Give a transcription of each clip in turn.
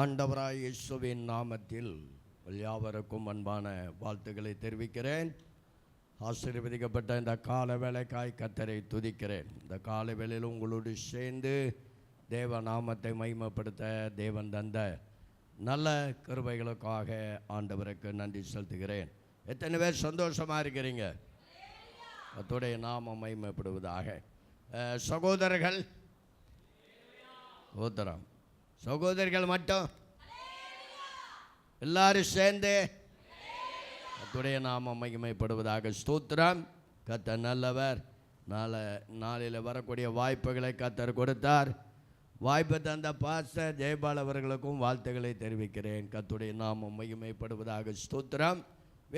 ஆண்டவராய் இயேசுவின் நாமத்தில் யாவருக்கும் அன்பான வாழ்த்துக்களை தெரிவிக்கிறேன். ஆசீர்வதிக்கப்பட்ட இந்த கால வேளைக்காய் கர்த்தரை துதிக்கிறேன். இந்த கால வேளையில் உங்களோடு சேர்ந்து தேவ நாமத்தை மகிமைப்படுத்த தேவன் தந்த நல்ல கிருபைகளுக்காக ஆண்டவருக்கு நன்றி செலுத்துகிறேன். எத்தனை பேர் சந்தோஷமாக இருக்கிறீங்க? கர்த்தருடைய நாமம் மகிமைப்படுவதாக. சகோதரர்கள் சகோதரம் சகோதரிகள் மட்டும் எல்லாரும் சேர்ந்து கர்த்தருடைய நாமம் மகிமைப்படுவதாக. ஸ்தோத்திரம். கர்த்தர் நல்லவர். நாளில் வரக்கூடிய வாய்ப்புகளை கர்த்தர் கொடுத்தார். வாய்ப்பு தந்த பாஸ்டர் ஜெயபால் அவர்களுக்கும் வாழ்த்துக்களை தெரிவிக்கிறேன். கர்த்தருடைய நாமம் மகிமைப்படுவதாக. ஸ்தோத்திரம்.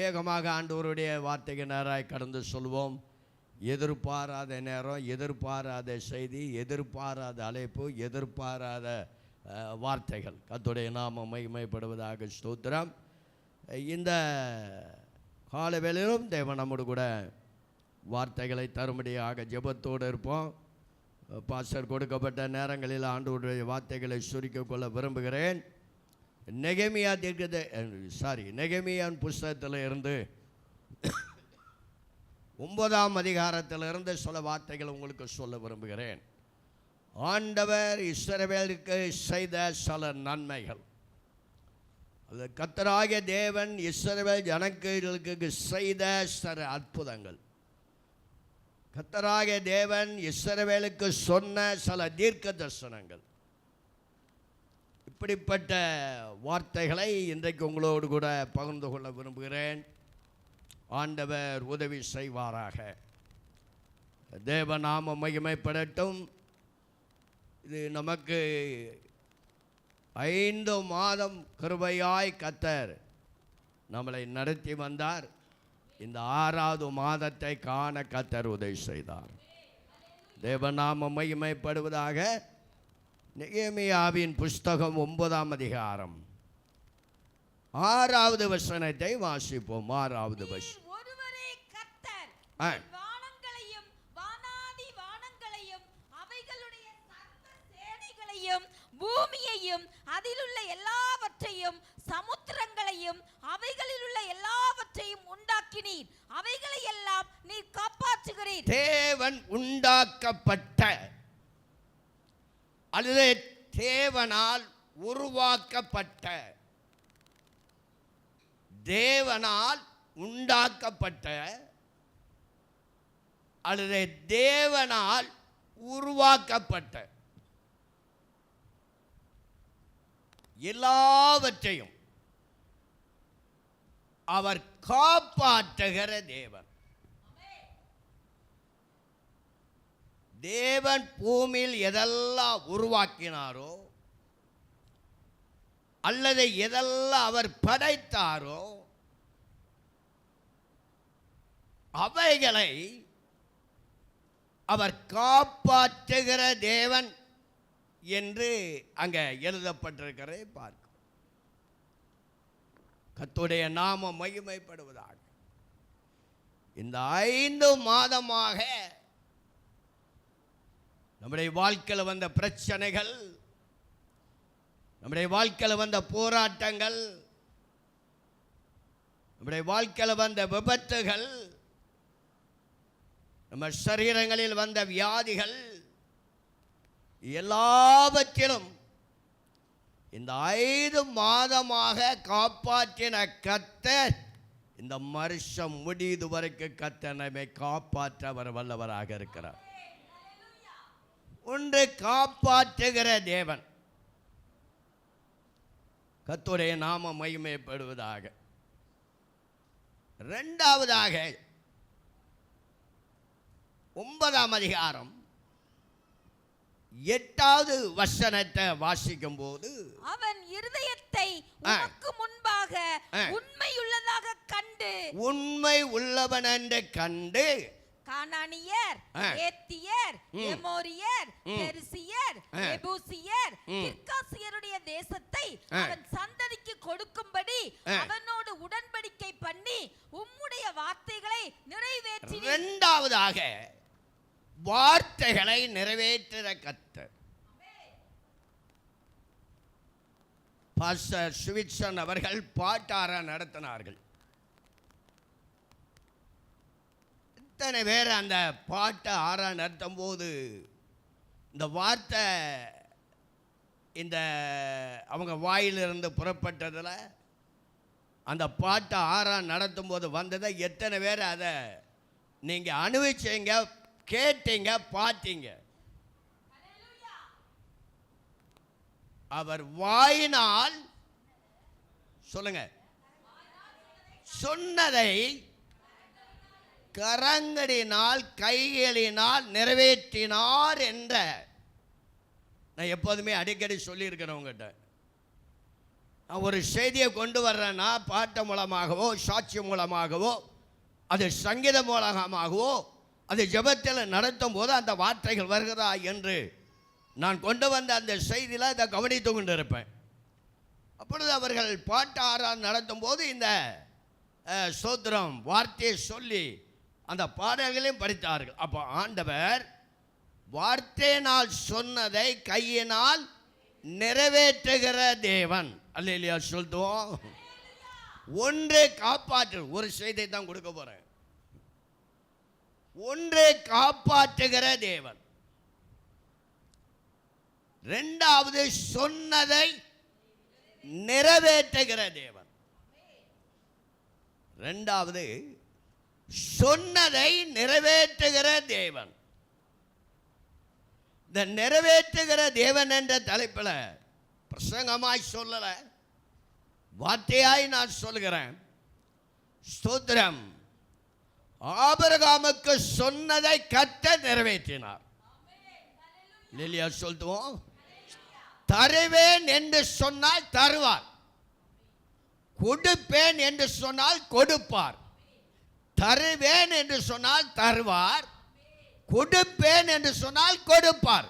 வேகமாக ஆண்டவருடைய வார்த்தைக்கு நேராய் கடந்து சொல்வோம். எதிர்பாராத நேரம், எதிர்பாராத செய்தி, எதிர்பாராத அழைப்பு, எதிர்பாராத வார்த்தைகள். கர்த்தருடைய நாமம் மகிமைப்படுவதாக. ஸ்தோத்திரம். இந்த காலவேளையிலும் தேவன் நம்மோடு கூட வார்த்தைகளை தரும்படியாக ஜெபத்தோடு இருப்போம். பாஸ்டர் கொடுக்கப்பட்ட நேரங்களில் ஆண்டவருடைய வார்த்தைகளை சுருக்கிக் கொள்ள விரும்புகிறேன். நெகேமியான் புஸ்தகத்தில் இருந்து 9ஆம் அதிகாரத்திலிருந்து சில வார்த்தைகள் உங்களுக்கு சொல்ல விரும்புகிறேன். ஆண்டவர் இஸ்ரவேலுக்கு செய்த சில நன்மைகள், அது கர்த்தராகிய தேவன் இஸ்ரவேல் ஜனங்களுக்கு செய்த சில அற்புதங்கள், கர்த்தராகிய தேவன் இஸ்ரவேலுக்கு சொன்ன சில தீர்க்க தரிசனங்கள், இப்படிப்பட்ட வார்த்தைகளை இன்றைக்கு உங்களோடு கூட பகிர்ந்து கொள்ள விரும்புகிறேன். ஆண்டவர் உதவி செய்வாராக. தேவ நாமம் மகிமைப்படட்டும். இது நமக்கு 5 மாதம் கிருபையாய் கர்த்தர் நம்மளை நடத்தி வந்தார். இந்த 6வது மாதத்தை காண கர்த்தர் உதவி செய்தார். தேவ நாமம் மகிமைப்படுவதாக. நெகேமியாவின் புஸ்தகம் 9ஆம் அதிகாரம் 6வது வசனத்தை வாசிப்போம். 6வது வசனம். ஒருவரே கர்த்தர், வானங்களையும் வானாதி வானங்களையும் அவைகளுடைய சர்வ சேனைகளையும் பூமியையும் அதிலுள்ள எல்லாவற்றையும் சமுத்திரங்களையும் அவைகளிலுள்ள எல்லாவற்றையும் உண்டாக்கினீர். அவைகளை எல்லாம் நீர் காப்பாற்றுகிறீர். தேவன் உண்டாக்கப்பட்ட அல்லது தேவனால் உருவாக்கப்பட்ட, தேவனால் உண்டாக்கப்பட்ட அல்லது தேவனால் உருவாக்கப்பட்ட எல்லாவற்றையும் அவர் காப்பாற்றுகிற தேவன். தேவன் பூமியில் எதெல்லாம் உருவாக்கினாரோ அல்லது எதெல்லாம் அவர் படைத்தாரோ அவைகளை அவர் காப்பாற்றுகிற தேவன் என்று அங்கே எழுதப்பட்டிருக்கிறதை பார்க்கும். கர்த்தருடைய நாமம் மகிமைப்படுவதாக. இந்த 5 மாதமாக நம்முடைய வாழ்க்கையில் வந்த பிரச்சனைகள், நம்முடைய வாழ்க்கையில் வந்த போராட்டங்கள், நம்முடைய வாழ்க்கையில் வந்த விபத்துகள், நம்ம சரீரங்களில் வந்த வியாதிகள், எல்லாவற்றிலும் இந்த 5 மாதமாக காப்பாற்றின கர்த்தர் இந்த வருஷம் முடிவு வரைக்கும் கர்த்தர் நம்மை காப்பாற்ற அவர் வல்லவராக இருக்கிறார். ஒன்று, காப்பாற்றுகிற தேவன். கர்த்தருடைய நாமம் மகிமைப்படுவதாக. 2வதாக 9ஆம் அதிகாரம் 8வது வசனத்தை வாசிக்கும் போது, அவன் இருதயத்தை உனக்கு முன்பாக உண்மையுள்ளதாக கண்டு, உண்மை உள்ளவன் என்று கண்டு, கானானியர், ஏத்தியர், எமோரியர், பெரிசியர், எபூசியர், கிர்காசியருடைய தேசத்தை அவன் சந்ததிக்கு கொடுக்கும்படி அவனோடு உடன்படிக்கை பண்ணி உம்முடைய வார்த்தைகளை நிறைவேற்றினீர். 2வதாக வார்த்தைகளை நிறைவேற்றுகிற கர்த்தர். பாஸ்டர் சுவிட்சன் அவர்கள் பாட்டார நடத்தினார்கள். இத்தனை பேர் அந்த பாட்டை ஆறா நடத்தும் போது இந்த வார்த்தை இந்த அவங்க வாயிலிருந்து புறப்பட்டதில் அந்த பாட்டை ஆறா நடத்தும் போது வந்ததை எத்தனை பேர் அதை நீங்கள் அனுபவிச்சீங்க, கேட்டீங்க, பார்த்தீங்க? அவர் வாயினால் சொல்லுங்க சொன்னதை கரங்களினால் கைகளினால் நிறைவேற்றினார் என்ற நான் எப்போதுமே அடிக்கடி சொல்லியிருக்கிறேன் உங்கள்கிட்ட. நான் ஒரு செய்தியை கொண்டு வர்றேன்னா பாட்டு மூலமாகவோ சாட்சி மூலமாகவோ அது சங்கீத மூலமாகவோ அது ஜெபத்தில் நடத்தும் போது அந்த வார்த்தைகள் வருகிறதா என்று நான் கொண்டு வந்த அந்த செய்தியில் அதை கவனித்து கொண்டு இருப்பேன். அப்பொழுது அவர்கள் பாட்டு ஆராதனை நடத்தும் போது இந்த ஸ்தோத்திரம் வார்த்தையை சொல்லி அந்த பாடல்களையும் படித்தார்கள். அப்போ ஆண்டவர் வார்த்தையினால் சொன்னதை கையினால் நிறைவேற்றுகிற தேவன். அல்லேலூயா சொல்லுவோம். ஒன்றை காப்பாற்று, ஒரு செய்தியை தான் கொடுக்க போறேன். ஒன்றை காப்பாற்றுகிற தேவன். இரண்டாவது சொன்னதை நிறைவேற்றுகிற தேவன். இரண்டாவது சொன்னதை நிறைவேற்றுகிற தேவன். இந்த நிறைவேற்றுகிற தேவன் என்ற தலைப்பில் பிரசங்கமாய் சொல்லல, வார்த்தையாய் நான் சொல்கிறேன். ஸ்தோத்திரம். ஆபிரகாமுக்கு சொன்னதை கர்த்தர் நிறைவேற்றினார். இல்லையா சொல்லுவோம். தருவேன் என்று சொன்னால் தருவார், கொடுப்பேன் என்று சொன்னால் கொடுப்பார். தருவேன் என்று சொன்னால் தருவார், கொடுப்பேன் என்று சொன்னால் கொடுப்பார்.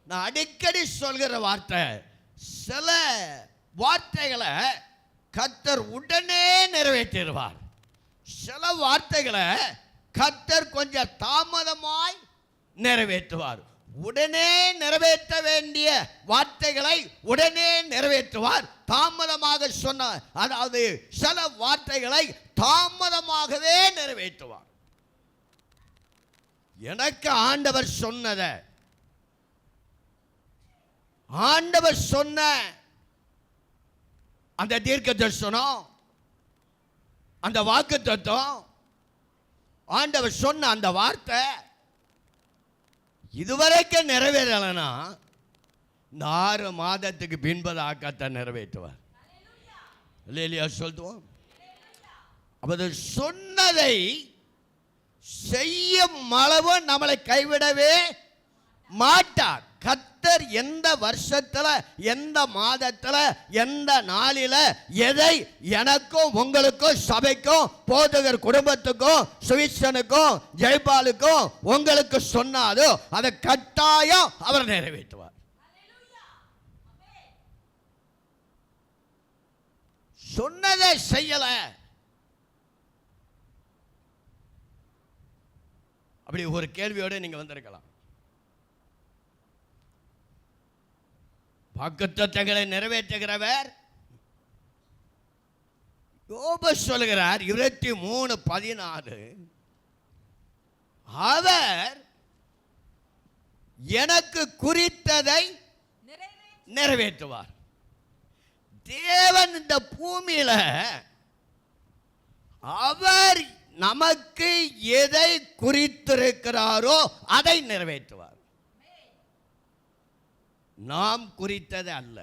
நான் அடிக்கடி சொல்கிற வார்த்தை, சில வார்த்தைகளை கர்த்தர் உடனே நிறைவேற்றிடுவார். சில வார்த்தைகளை கர்த்தர் கொஞ்சம் தாமதமாய் நிறைவேற்றுவார். உடனே நிறைவேற்ற வேண்டிய வார்த்தைகளை உடனே நிறைவேற்றுவார். தாமதமாக சொன்ன, அதாவது சில வார்த்தைகளை தாமதமாகவே நிறைவேற்றுவார். எனக்கு ஆண்டவர் சொன்னதை, ஆண்டவர் சொன்ன அந்த தீர்க்க தரிசனம், அந்த வாக்கு தத்துவம், ஆண்டவர் சொன்ன அந்த வார்த்தை இதுவரைக்கும் நிறைவேறலைன்னா இந்த 6 மாதத்துக்கு பின்பதாக்கத்தை நிறைவேற்றுவார். இல்லையா சொல்லுவோம். அப்போ சொன்னதை செய்யும் அளவு நம்மளை கைவிடவே மாட்டார். கர்த்தர் எந்த வருஷத்துல, எந்த மாதத்துல, எந்த நாளில எதை எனக்கும் உங்களுக்கும் சபைக்கும் போதகர் குடும்பத்துக்கும் சுவிட்சனுக்கும் ஜெயபாலுக்கும் உங்களுக்கு சொன்னாதோ அதை கட்டாயம் அவர் நிறைவேற்றுவார். சொன்னதை செய்யல, அப்படி ஒரு கேள்வியோடு நீங்க வந்திருக்கலாம். வாக்குத்தத்தங்களை நிறைவேற்றுகிறவர் யோபு சொல்கிறார் 23:14, அவர் எனக்கு குறித்ததை நிறைவேற்றுவார். தேவன் இந்த பூமியில அவர் நமக்கு எதை குறித்திருக்கிறாரோ அதை நிறைவேற்றுவார். நாம் குறித்தது அல்ல,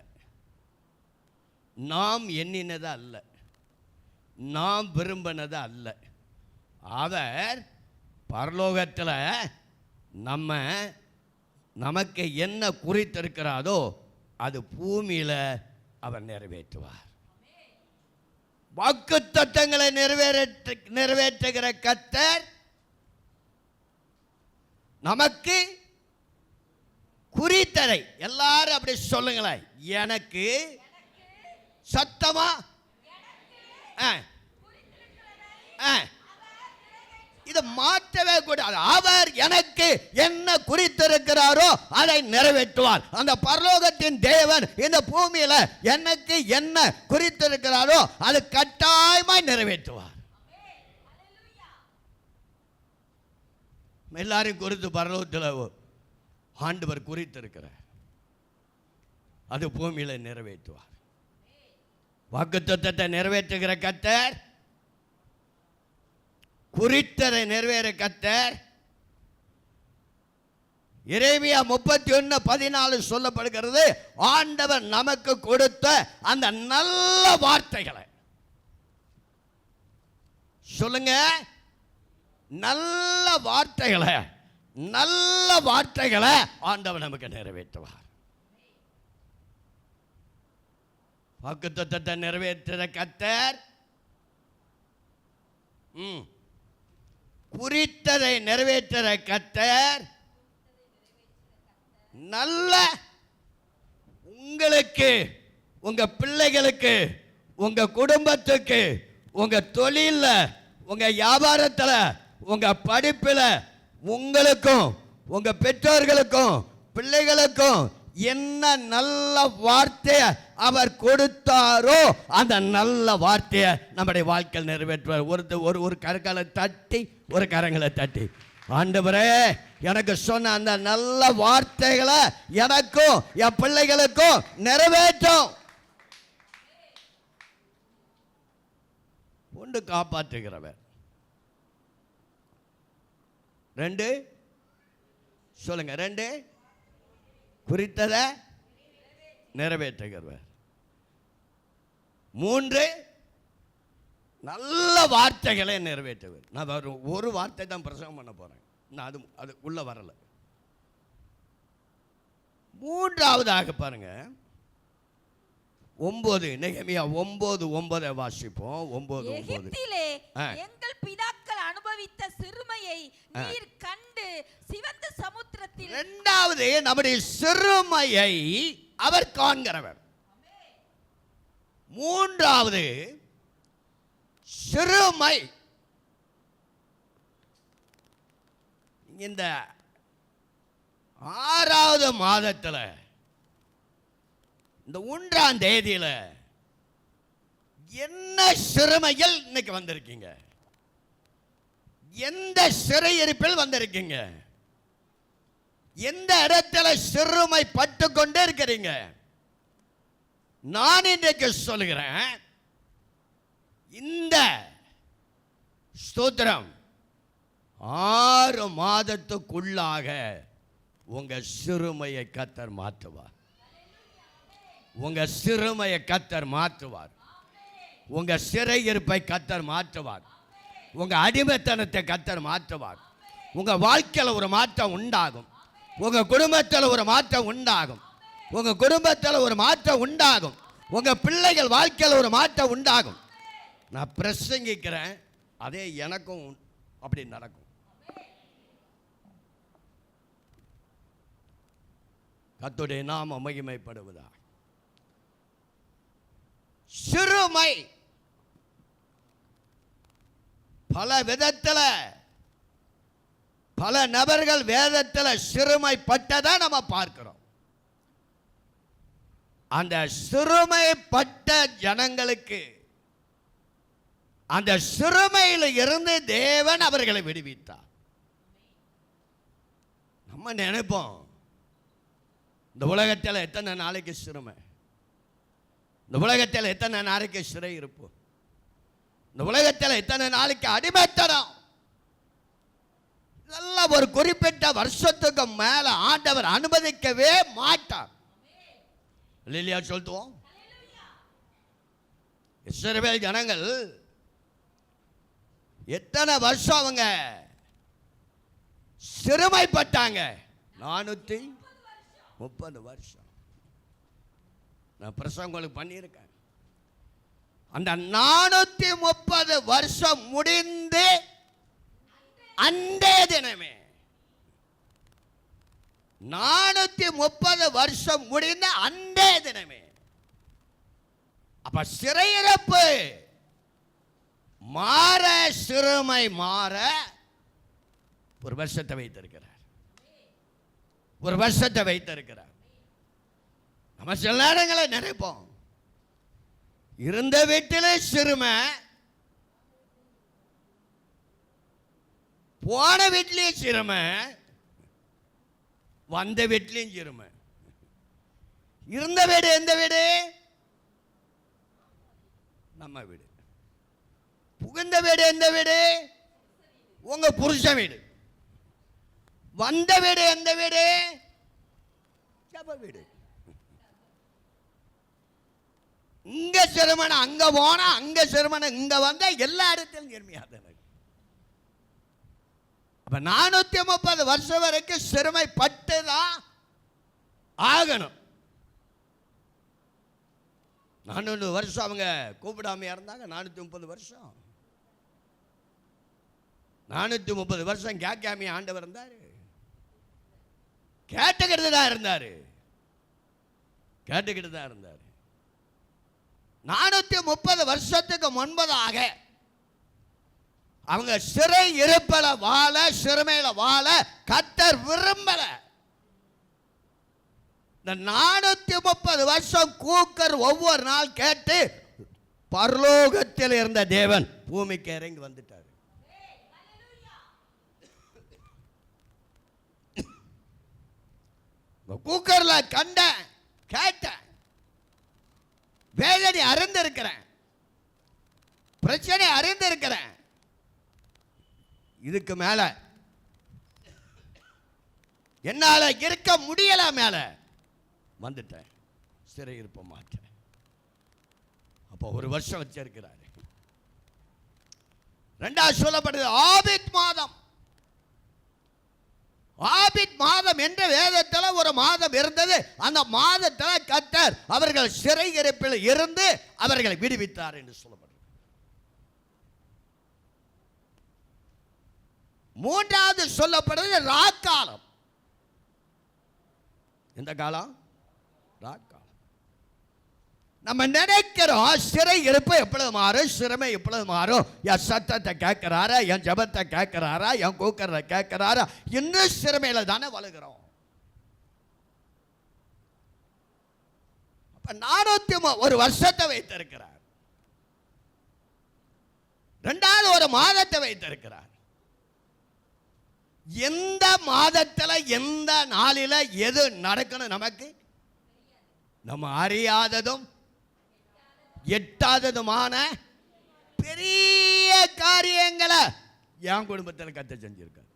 நாம் எண்ணினது அல்ல, நாம் விரும்பினது அல்ல. அவர் பரலோகத்தில் நமக்கு என்ன குறித்திருக்கிறாரோ அது பூமியில் அவர் நிறைவேற்றுவார். வாக்குத்தத்தங்களை நிறைவேற்றுகிற கர்த்தர் நமக்கு குறித்ததை, எல்லாரும் அப்படி சொல்லுங்களேன், எனக்கு சத்தமா இதை மாற்றவே கூடாது. அவர் எனக்கு என்ன குறித்திருக்கிறாரோ அதை நிறைவேற்றுவார். அந்த பரலோகத்தின் தேவன் இந்த பூமியில எனக்கு என்ன குறித்திருக்கிறாரோ அது கட்டாயமாய் நிறைவேற்றுவார். எல்லாரையும் குறித்து பரலோகத்தில் ஆண்டவர் குறித்திருக்கிறார், அது பூமியில நிறைவேற்றுவார். வாக்குத்தத்தத்தை நிறைவேற்றுகிற கர்த்தர், குறித்ததை நிறைவேற கர்த்தர். எரேமியா 31:14 சொல்லப்படுகிறது, ஆண்டவர் நமக்கு கொடுத்த அந்த நல்ல வார்த்தைகளை சொல்லுங்க, நல்ல வார்த்தைகளை, நல்ல வார்த்தைகளை ஆண்டவர் நமக்கு நிறைவேற்றுவார். வாக்குத்தத்தத்தை நிறைவேற்றுகிற கர்த்தர், குறித்ததை நிறைவேற்றுகிற கர்த்தர், நல்ல உங்களுக்கு, உங்க பிள்ளைகளுக்கு, உங்க குடும்பத்துக்கு, உங்க தொழில, உங்க வியாபாரத்தில், உங்க படிப்பில், உங்களுக்கும் உங்க பெற்றோர்களுக்கும் பிள்ளைகளுக்கும் என்ன நல்ல வார்த்தையை அவர் கொடுத்தாரோ அந்த நல்ல வார்த்தையை நம்முடைய வாழ்க்கையில் நிறைவேற்றுவார். ஒரு கரங்களை தட்டி, ஒரு கரங்களை தட்டி, ஆண்டவரே எனக்கு சொன்ன அந்த நல்ல வார்த்தைகளை எனக்கும் என் பிள்ளைகளுக்கும் நிறைவேற்றும். ஒன்று காப்பாற்றுகிறவர், ரெண்டு சொல்லுங்க, ரெண்டு குறித்ததை நிறைவேற்றுகிறவர், மூன்று நல்ல வார்த்தைகளை நிறைவேற்றுவர். நான் ஒரு வார்த்தை தான் பிரசங்கம் பண்ண போறேன், நான் அது உள்ள வரல. மூன்றாவதாக பாருங்க, 9 நெகேமியா 9:9 வாசிப்போம். 9:9 எகிப்திலே எங்கள் பிதாக்கள் அனுபவித்த சிறுமையை நீர் கண்டு சிவந்த சமுத்திரத்தில். இரண்டாவது, நம்முடைய சிறுமையை அவர் காண்கிறவர். மூன்றாவது, சிறுமை. இந்த 6வது மாதத்தில் இந்த 1ஆம் தேதியில் என்ன சிறுமையில் இன்னைக்கு வந்திருக்கீங்க? எந்த சிறையிருப்பில் வந்திருக்கீங்க? எந்த இடத்துல சிறுமை பட்டு கொண்டே இருக்கிறீங்க? நான் இன்றைக்கு சொல்லுகிறேன், இந்த ஸ்தோத்திரம் 6 மாதத்துக்குள்ளாக உங்க சிறுமையை கர்த்தர் மாற்றுவார். உங்க சிறுமையை கர்த்தர் மாற்றுவார். உங்க சிறையிருப்பை கர்த்தர் மாற்றுவார். உங்க அடிமைத்தனத்தை கர்த்தர் மாற்றுவார். உங்க வாழ்க்கையில் ஒரு மாற்றம் உண்டாகும். உங்க குடும்பத்தில் ஒரு மாற்றம் உண்டாகும். உங்க குடும்பத்தில் ஒரு மாற்றம் உண்டாகும். உங்க பிள்ளைகள் வாழ்க்கையில் ஒரு மாற்றம் உண்டாகும். நான் பிரசங்கிக்கிறேன், அதே எனக்கும் அப்படி நடக்கும். கர்த்தருடைய நாமம் மகிமைப்படுவதா. சிறுமை பல விதத்தில், பல நபர்கள் வேதத்தில் சிறுமைப்பட்டதை நம்ம பார்க்கிறோம். அந்த சிறுமைப்பட்ட ஜனங்களுக்கு அந்த சிறுமையில் இருந்து தேவன் அவர்களை விடுவித்தார். நம்ம நினைப்போம், இந்த உலகத்தில் எத்தனை நாளைக்கு சிறுமை, இந்த உலகத்தில் எத்தனை நாளைக்கு சிறை இருப்போம், இந்த உலகத்தில் எத்தனை நாளைக்கு அடிமைத்தனம். இதெல்லாம் ஒரு குறிப்பிட்ட வருஷத்துக்கு மேல ஆண்டவர் அனுமதிக்கவே மாட்டார். இல்லையா சொல்லுவோம். இஸ்ரவேல் ஜனங்கள் எத்தனை வருஷம் அவங்க சிறுமைப்பட்டாங்க? 430 வருஷம். நான் பிரசங்களுக்கு பண்ணியிருக்கேன். அந்த 430 வருஷம் முடிந்து அன்றைய தினமே, 430 வருஷம் முடிந்த அன்றைய தினமே, அப்ப சிறையிறப்பு மாற, சிறுமை மாற ஒரு வருஷத்தை வைத்திருக்கிறார். ஒரு வருஷத்தை வைத்திருக்கிறார். நம்ம சில நேரங்களை நினைப்போம், இருந்த வீட்டிலே சிறுமை, போன வீட்டிலேயும் சிறுமை, வந்த வீட்டிலையும் சிறுமை. இருந்த வீடு எந்த வீடு? நம்ம வீடு. புகுந்த வீடு எந்த வீடு? உங்க புருஷ வீடு. வந்த வீடு எந்த வீடு? ஜப வீடு. இங்க சிறுமனை அங்க போனா, அங்க சிறுமனை இங்க வந்தா, எல்லா இடத்திலும் எளிமையாக. அப்ப 430 வருஷம் வரைக்கும் சிறுமைப்பட்டுதான் ஆகணும். 400 வருஷம் அவங்க கூப்பிடாமையா இருந்தாங்க. 430 வருஷம் 430 வருஷம் கேட்காமையா ஆண்டவர் இருந்தாரு. கேட்டுக்கிட்டு தான் இருந்தாரு. 430 வருஷத்துக்கு முன்பதாக அவங்க சிறை இருப்பல வாழ, சிறுமையில வாழ கர்த்தர் விரும்பல. இந்த 430 வருஷம் கூக்கர் ஒவ்வொரு நாள் கேட்டு பரலோகத்தில் இருந்த தேவன் பூமிக்கு இறங்கி வந்துட்டார். கூக்கர்ல கண்ட கேட்ட வேதனை அறிந்திருக்கிறேன், பிரச்சனை அறிந்திருக்கிறேன். இதுக்கு மேல என்னால இருக்க முடியல, மேல வந்துட்டேன், சிறை இருப்ப மாட்டேன். அப்போ ஒரு வருஷம் வச்சிருக்கிறாரு. ரெண்டாவது சொல்லப்படுது ஆபித் மாதம். ஆபித் மாதம் என்ற வேதத்தில் ஒரு மாதம் இருந்தது. அந்த மாதத்தில் கர்த்தர் அவர்கள் சிறை இருப்பில் இருந்து அவர்களை விடுவித்தார் என்று சொல்லப்படுது. மூன்றாவது சொல்லப்படுறது ராக்காலம். எந்த காலம்? ராக்காலம். நம்ம நினைக்கிறோம் சிறை இருப்பு எப்பொழுது மாறும், சிறுமை எப்பொழுது மாறும். என் சத்தத்தை கேட்கிறாரா, என் ஜபத்தை கேட்கிறாரா, என் கூக்கரை கேட்கிறாரா, இன்னும் சிறுமையில தானே வழுகிறோம். அப்ப 401 வருஷத்தை வைத்திருக்கிறார். ரெண்டாவது ஒரு மாதத்தை வைத்திருக்கிறார். எந்த மாதத்தில் எந்த நாளில எது நடக்கணும் நமக்கு நம்ம அறியாததும் எட்டாததுமான பெரிய காரியங்களை என் குடும்பத்தில் கர்த்தர் செஞ்சிருக்கார்.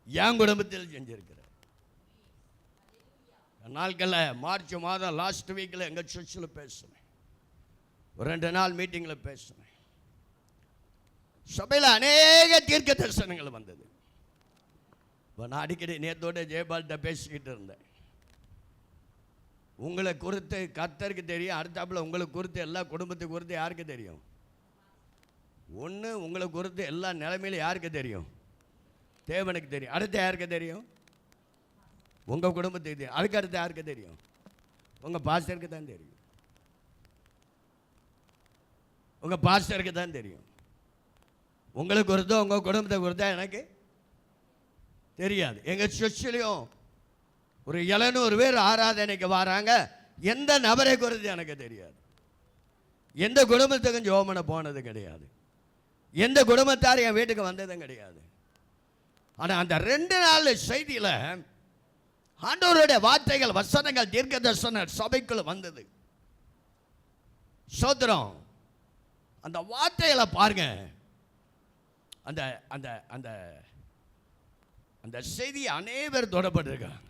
என் குடும்பத்தில் செஞ்சிருக்கிறார். நாட்களில் மார்ச் மாதம் லாஸ்ட் வீக்கில் எங்கள் சர்ச்சில் பேசுனேன். ஒரு 2 நாள் மீட்டிங்கில் பேசுனேன். சபையில் அநேக தீர்க்க தரிசனங்கள் வந்தது. நான் அடிக்கடி நேத்தோட ஜெயபால்கிட்ட பேசிக்கிட்டு இருந்தேன். உங்களை குறித்து கர்த்தருக்கு தெரியும், அடுத்தாப்புல உங்களை குறித்து எல்லா குடும்பத்தை குறித்து யாருக்கு தெரியும்? ஒன்று உங்களை குறித்து எல்லா நிலைமையிலும் யாருக்கு தெரியும்? தேவனுக்கு தெரியும். அடுத்து யாருக்கு தெரியும்? உங்கள் குடும்பத்துக்கு தெரியும். அதுக்கு அடுத்து யாருக்கு தெரியும்? உங்கள் பாஸ்டருக்கு தான் தெரியும். உங்கள் பாஸ்டருக்கு தான் தெரியும். உங்களுக்கு குறித்தோ உங்கள் குடும்பத்தை குறித்தா எனக்கு தெரியாது. எங்கள் சர்ச்சிலையும் ஒரு 700 பேர் ஆராதனைக்கு வராங்க. எந்த நபரை குறித்து எனக்கு தெரியாது. எந்த குடும்பத்துக்கும் ஜோமனை போனது கிடையாது. எந்த குடும்பத்தார் என் வீட்டுக்கு வந்ததும் கிடையாது. ஆனால் அந்த 2 நாள் செய்தியில் ஆண்டவருடைய வார்த்தைகள், வசனங்கள், தீர்க்க தரிசன சபைக்குள்ள வந்தது. சோத்திரம். அந்த வார்த்தைகளை பாருங்க. அந்த அந்த அந்த அந்த செய்தி அனைவரும் தொடப்பட்டிருக்காங்க.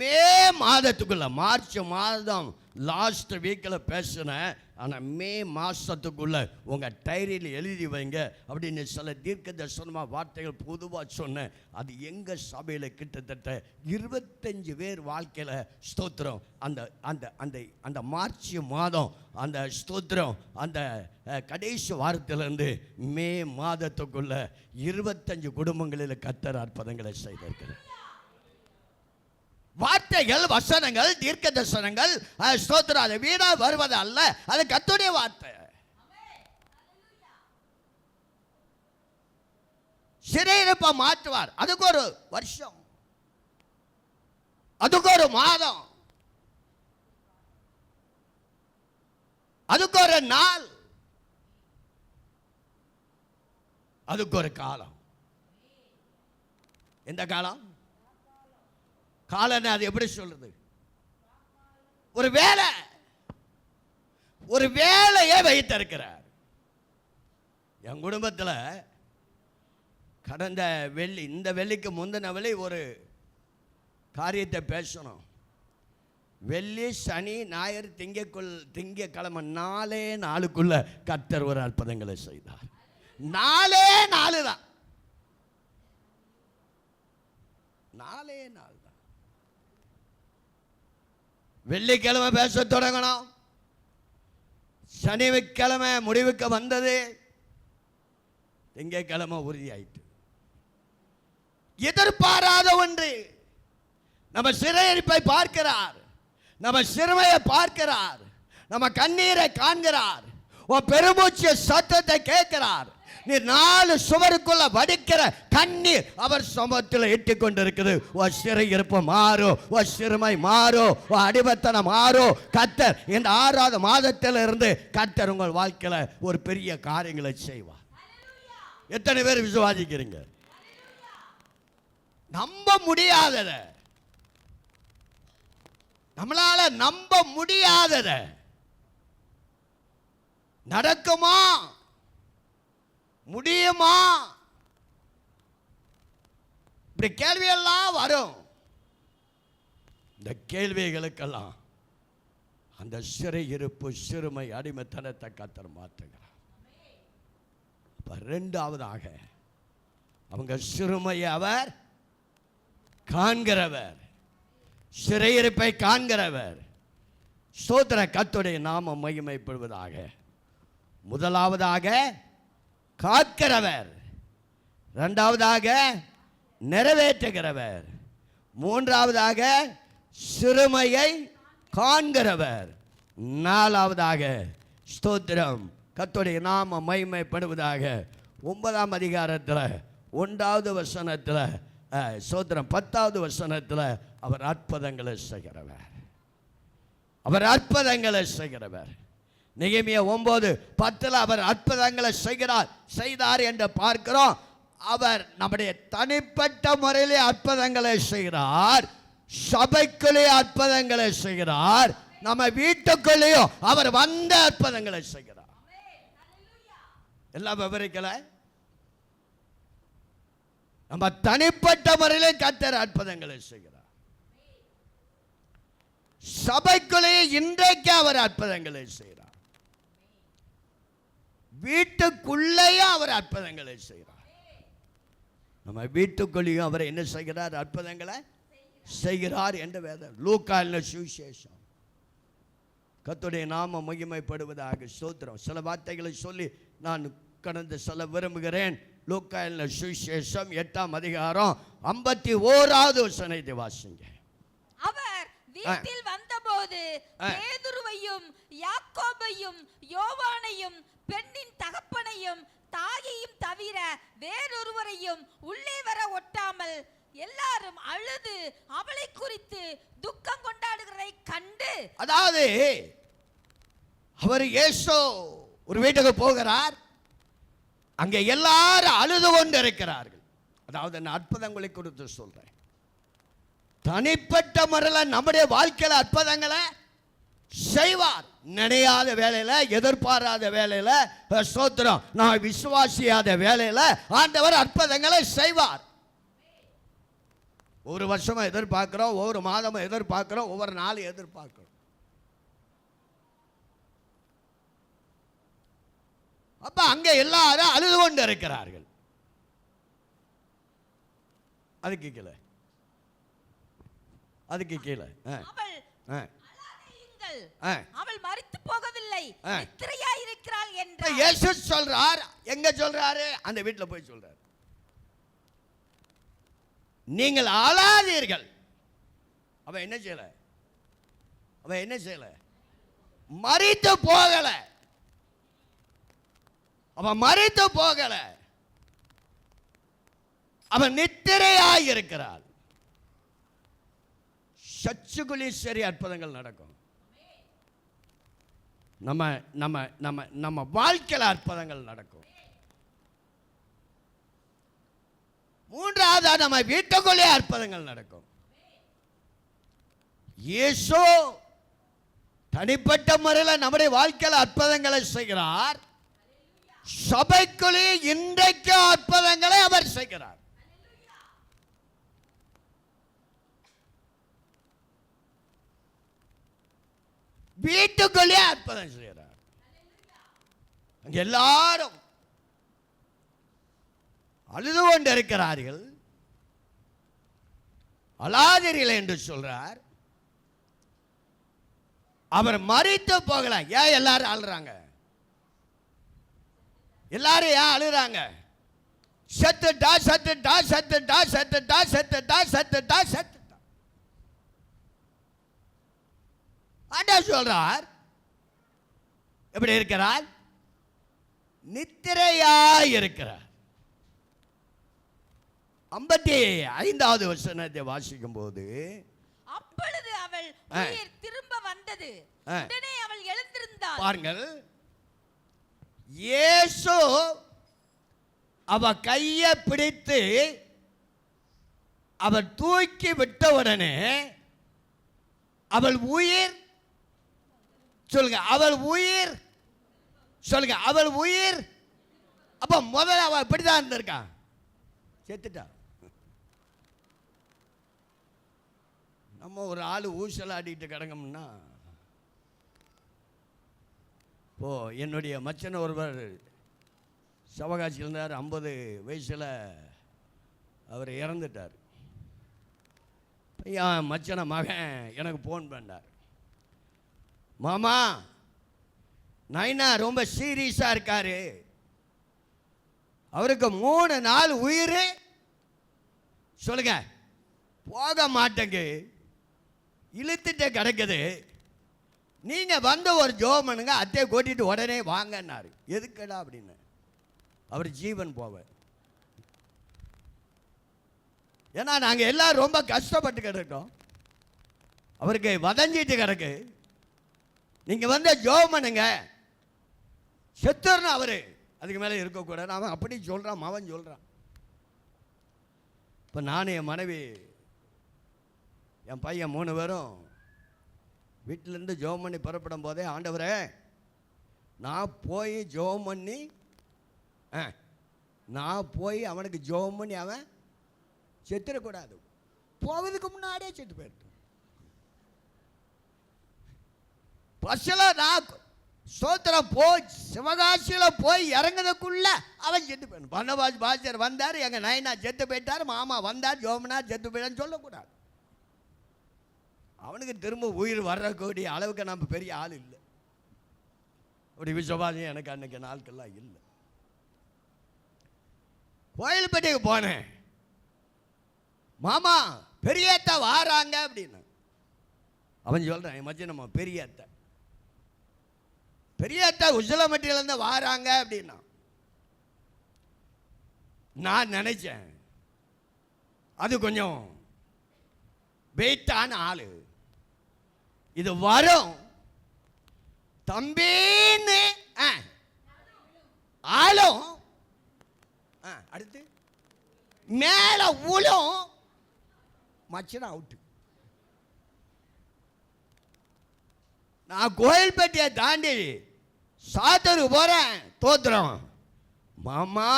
மே மாதத்துக்குள்ள, மார்ச் மாதம் லாஸ்ட் வீக்கில் பேசினேன். ஆனால் மே மாதத்துக்குள்ள உங்கள் டைரியில் எழுதி வைங்க அப்படின்னு சில தீர்க்க தரிசனமாக வார்த்தைகள் பொதுவாக சொன்னேன். அது எங்கள் சபையில் கிட்டத்தட்ட 25 பேர் வாழ்க்கையில் ஸ்தோத்திரம். அந்த அந்த அந்த அந்த மார்ச் மாதம் அந்த ஸ்தோத்திரம் அந்த கடைசி வாரத்திலிருந்து மே மாதத்துக்குள்ள 25 குடும்பங்களில் கர்த்தர் அற்புதங்களை செய்திருக்கிறார். வார்த்தைகள், வசனங்கள், தீர்க்க தரிசனங்கள் ஸ்தோத்திரம் அது வீணா வருவது அல்ல. அது கர்த்தருடைய வார்த்தை. சிறையிருப்பை மாற்றுவார். அதுக்கு ஒரு வருஷம், அதுக்கு ஒரு மாதம், அதுக்கு ஒரு நாள், அதுக்கு ஒரு காலம். எந்த காலம்? காலம் அது எப்படி சொல்றது? ஒரு வேலை, ஒரு வேலையை வைத்திருக்கிறார். என் குடும்பத்தில் கடந்த வெள்ளி, இந்த வெள்ளிக்கு முந்தின வெள்ளி ஒரு காரியத்தை பேசணும். வெள்ளி, சனி, ஞாயிறு, திங்கக்கிழமை 4 நாளுக்குள்ள கர்த்தர் ஒரு அற்புதங்களை செய்தார். 4 நாள் தான், 4 நாள் தான். வெள்ளிக்கிழமை பேச தொடங்கணும், சனிக்கிழமை முடிவுக்கு வந்தது, திங்கக்கிழமை உறுதியாயிட்டு. எதிர்பாராத ஒன்று. நம்ம சிறையிருப்பை பார்க்கிறார், நம்ம சிறுமையை பார்க்கிறார், நம்ம கண்ணீரை காண்கிறார், உன் பெருமூச்சு சத்தத்தை கேட்கிறார். நீ 4 சுவருக்குள்ள வடிக்கிற கண்ணீர் அவர் சமூகத்தில் இட்டு கொண்டிருக்குது. உன் சிறையிருப்பு மாறும், உன் சிறுமை மாறும், உன் அடிமைத்தனம் மாறும். கர்த்தர் இந்த 6வது மாதத்தில் இருந்து கர்த்தர் உங்கள் வாழ்க்கையில ஒரு பெரிய காரியங்களை செய்வார். எத்தனை பேர் விசுவாசிக்கிறீங்க? நம்ப முடியாதத, நம்மளால நம்ப முடியாதத நடக்குமா, முடியுமா, இப்படி கேள்வியெல்லாம் வரும். இந்த கேள்விகளுக்கெல்லாம் அந்த சிறையிருப்பு, சிறுமை, அடிமைத்தனத்தை கர்த்தர் மாற்றுகிறார். 2வதாக அவங்க சிறுமையை அவர் காண்கிறவர், சிறையிருப்பை காண்கிறவர். ஸ்தோத்திர, கர்த்தருடைய நாமம் மகிமைப்படுவதாக. முதலாவதாக காக்கிறவர், 2வதாக நிறைவேற்றுகிறவர், 3வதாக சிறுமையை காண்கிறவர், 4வதாக ஸ்தோத்திரம், கர்த்தருடைய நாமம் மகிமைப்படுவதாக. 9ஆம் அதிகாரத்தில் 1வது வசனத்தில் ஸ்தோத்திரம், 10வது வசனத்தில் அவர் அற்புதங்களை செய்கிறவர், அவர் அற்புதங்களை செய்கிறவர். நெகேமியா 9:10 அவர் அற்புதங்களை செய்தார் என்று பார்க்கிறோம். அவர் நம்முடைய தனிப்பட்ட முறையிலே அற்புதங்களை செய்கிறார், சபைக்குள்ளே அற்புதங்களை செய்கிறார், நம்ம வீட்டுக்குள்ளேயும் அவர் வந்த அற்புதங்களை செய்கிறார். எல்லாம் விவரிக்கல, நம்ம தனிப்பட்ட முறையிலே கர்த்தர் அற்புதங்களை செய்கிறார். சபைக்குள்ளே இன்றைக்கு அவர் அற்புதங்களை செய்கிறார், வீட்டுக்குள்ளேயும் அவர் அற்புதங்களை செய்கிறார். நம்ம வீட்டுக்குள்ளேயும் அவர் என்ன செய்கிறார்? அற்புதங்களை செய்கிறார் என்று வேதம். லூக்கா சுவிசேஷம், கர்த்தருடைய நாமம் மகிமைப்படுவதாக. ஸ்தோத்திரம். சில வார்த்தைகளை சொல்லி நான் கடந்து செல்ல விரும்புகிறேன். லூக்கா சுவிசேஷம் 8ஆம் அதிகாரம் 51வது வசனத்தை வாசிங்க. அவர் வீட்டில் வந்தபோது பேதுருவையும் யாக்கோபையும் யோவானையும் பெண்ணின் தகப்பனையும் தாயையும் தவிர வேறொருவரையும் உள்ளே வர ஒட்டாமல் எல்லாரும் அழுது அவளை குறித்து துக்கம் கொண்டாடுகிறதை கண்டு, அதாவது அவர் இயேசு ஒரு வீட்டுக்கு போகிறார், அங்கே எல்லாரும் அழுது கொண்டு இருக்கிறார்கள். அதாவது நான் அற்புதங்களை கொடுத்து சொல்றேன். தனிப்பட்ட முறையில் நம்முடைய வாழ்க்கையில் அற்புதங்களை செய்வார். நினையாத வேலையில, எதிர்பாராத வேலையில, ஸ்தோத்திரம், நான் விசுவாசியாத வேலையில ஆண்டவர் அற்புதங்களை செய்வார். ஒரு வருஷமா எதிர்பார்க்கிறோம், ஒவ்வொரு மாதமும் எதிர்பார்க்கிறோம், ஒவ்வொரு நாளும் எதிர்பார்க்கிறோம். அப்ப அங்க எல்லாரும் அழுது கொண்டு இருக்கிறார்கள். அதுக்கு கீழே, அதுக்கு கீழே அவள் மரித்து போகவில்லை, நித்திரையா இருக்கிறாள் என்று இயேசு சொல்றார். எங்க சொல்றாரு? அந்த வீட்டில் போய் சொல்றாரு, நீங்கள் அழாதீர்கள். அவ என்ன செய்யல? அவ என்ன செய்யல? மரித்து போகல. அவ மரித்து போகல. அவன் நித்திரையாய் இருக்கிறாள். சர்ச்சுக்குள்ளேயும் சரி அற்புதங்கள் நடக்கும். நம்ம நம்ம நம்ம நம்ம வாழ்க்கையில் அற்புதங்கள் நடக்கும். மூன்றாவது நம்ம வீட்டுக்குள்ளே அற்புதங்கள் நடக்கும். இயேசு தனிப்பட்ட முறையில் நம்முடைய வாழ்க்கையில் அற்புதங்களை செய்கிறார். சபைக்குள்ளே இன்றைக்கு அற்புதங்களை அவர் செய்கிறார். வீட்டுக்குள்ளே அற்புதம் செய்கிறார். எல்லாரும் அழுது கொண்டு இருக்கிறார்கள். அழாதீர்கள் என்று சொல்றார். அவர் மரித்து போகல. ஏன் எல்லாரும் அழுறாங்க? எல்லாரும் ஏன் அழுறாங்க? செத்துட்டா செத்துட்டா செத்துட்டா செத்துட்டா செத்துட்டா செத்துட்டா செத்துட்டா. ஆண்டவர் சொல்றார், எப்படி இருக்கிறார்? நித்திரையாய் இருக்கிறார். 55வது வசனத்தை வாசிக்கும் போது, அப்பொழுது அவள் உயிர் திரும்ப வந்தது. உடனே அவள் எழுந்திருந்தாள். பாருங்கள், இயேசு அவ கையை பிடித்து அவர் தூக்கி விட்டவுடனே அவள் உயிர், சொல்லுங்க, அவள் உயிர், சொல்லுங்க, அவள் உயிர். அப்ப முதல்ல அவள் இப்படிதான் இருந்திருக்கான், செத்துட்டா. நம்ம ஒரு ஆள் ஊசலாடிட்டு கிடங்கம்னா, இப்போ என்னுடைய மச்சன் ஒருவர் சவகாசியில் இருந்தார். 50 வயசில் அவர் இறந்துட்டார். என் மச்சனை மகன் எனக்கு ஃபோன் பண்ணார், மாமா நைனா ரொம்ப சீரியஸாக இருக்காரு, அவருக்கு 3 நாள் உயிர் சொல்லுங்க போக மாட்டேங்க, இழுத்துட்டு கிடக்குது, நீங்க வந்து ஒரு ஜோம் பண்ணுங்க, அத்தையை கூட்டிட்டு உடனே வாங்கன்னாரு. எதுக்குடா அப்படின்னு, அவர் ஜீவன் போவ. ஏன்னா நாங்கள் எல்லாரும் ரொம்ப கஷ்டப்பட்டு கிடக்கோம், அவருக்கு வதஞ்சிட்டு கிடக்கு, நீங்க வந்து ஜோம் பண்ணுங்க, செத்துறணும் அவரு, அதுக்கு மேலே இருக்கக்கூடாது. அவன் அப்படி சொல்றான், அவன் சொல்றான். இப்போ நானும் என் மனைவி என் பையன் 3 பேரும் வீட்டிலேருந்து ஜோம் பண்ணி புறப்படும் போதே, ஆண்டவரே நான் போய் ஜோம் பண்ணி அவனுக்கு ஜோம் பண்ணி அவன் செத்துடக்கூடாது, போவதுக்கு முன்னாடியே செத்து போயிட்டு பஸ்ஸில் நான் சோத்திரம் போய் சிவகாசியில் போய் இறங்குறதுக்குள்ள அவன் செத்து போயிடும். பன்னவாஜ் பாஸ்கர் வந்தார், எங்கள் நயனா செத்து போயிட்டார், மாமா வந்தார் ஜோமனா செத்து போயிட்டான்னு சொல்லக்கூடாது. அவனுக்கு திரும்ப உயிர் வர்றக்கூடிய அளவுக்கு நம்ம பெரிய ஆள் இல்லை. அப்படி விசுவாசம் எனக்கு அன்னைக்கு நாட்கள்லாம் இல்லை. கோயில்பட்டிக்கு போனேன், மாமா பெரியத்த வாராங்க அப்படின்னு. அவன் சொல்றான், என் மச்சி நம்ம பெரியத்த உசிலமட்டியிலேருந்து வாராங்க அப்படின்னா. நான் நினைச்சேன் அது கொஞ்சம் வெயிட்டான ஆளு, இது வரும் தம்பின்னு ஆளும், அடுத்து மேல உளும், மச்சன அவுட்டு. நான் கோயில்பட்டியை தாண்டி சாத்தூருக்கு போறேன், தோத்துறோம், மாமா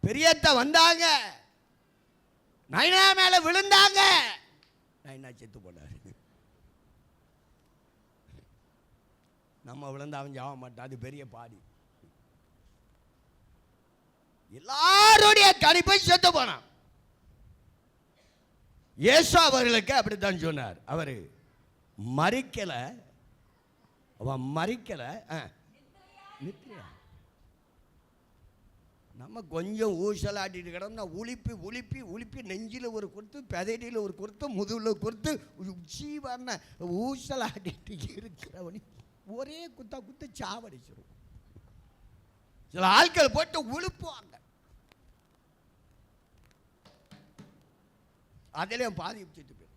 பெரியத்த வந்தாங்க, நைனா மேல விழுந்தாங்க, நைனா செத்து போனாரு. நம்ம விழுந்து அவன் சாவ மாட்டான், அது பெரிய பாடி. எல்லாருடைய கணிப்பை செத்து போனான். இயேசு அவர்களுக்கு அப்படித்தான் சொன்னார், அவரு மரிக்கல, அவன் மரிக்கல, நம்ம கொஞ்சம் ஊசலாட்டிட்டு கிடந்தா உளிப்பி உளிப்பி உளிப்பி நெஞ்சில் ஒரு கொடுத்து, பெதடியில் ஒரு கொடுத்து, முதுகில் கொடுத்து, உச்சிவான ஊசலாட்டிட்டு இருக்கிறவனி ஒரே குத்தா குத்து சாவடிச்சிடும். சில ஆட்கள் போட்டு உழுப்புவாங்க. அதிலையும் பாதி செத்து போயிடும்.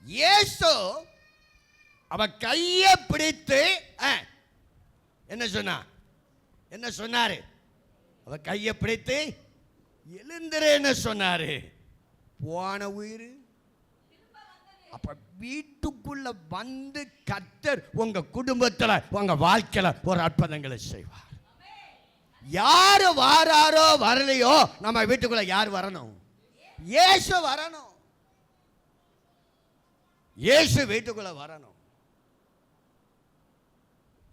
இயேசு அவ கையை பிடித்து என்ன சொன்னாரு? அவ கையை பிடித்து எழுந்திரேன்னு சொன்னாரு. போன உயிர். அப்ப வீட்டுக்குள்ள வந்து கர்த்தர் உங்க குடும்பத்துல உங்க வாழ்க்கையில ஒரு அற்புதங்களை செய்வார். யாரு வாராரோ வரலையோ நம்ம வீட்டுக்குள்ள யார் வரணும்? இயேசு வரணும். இயேசு வீட்டுக்குள்ள வரணும்.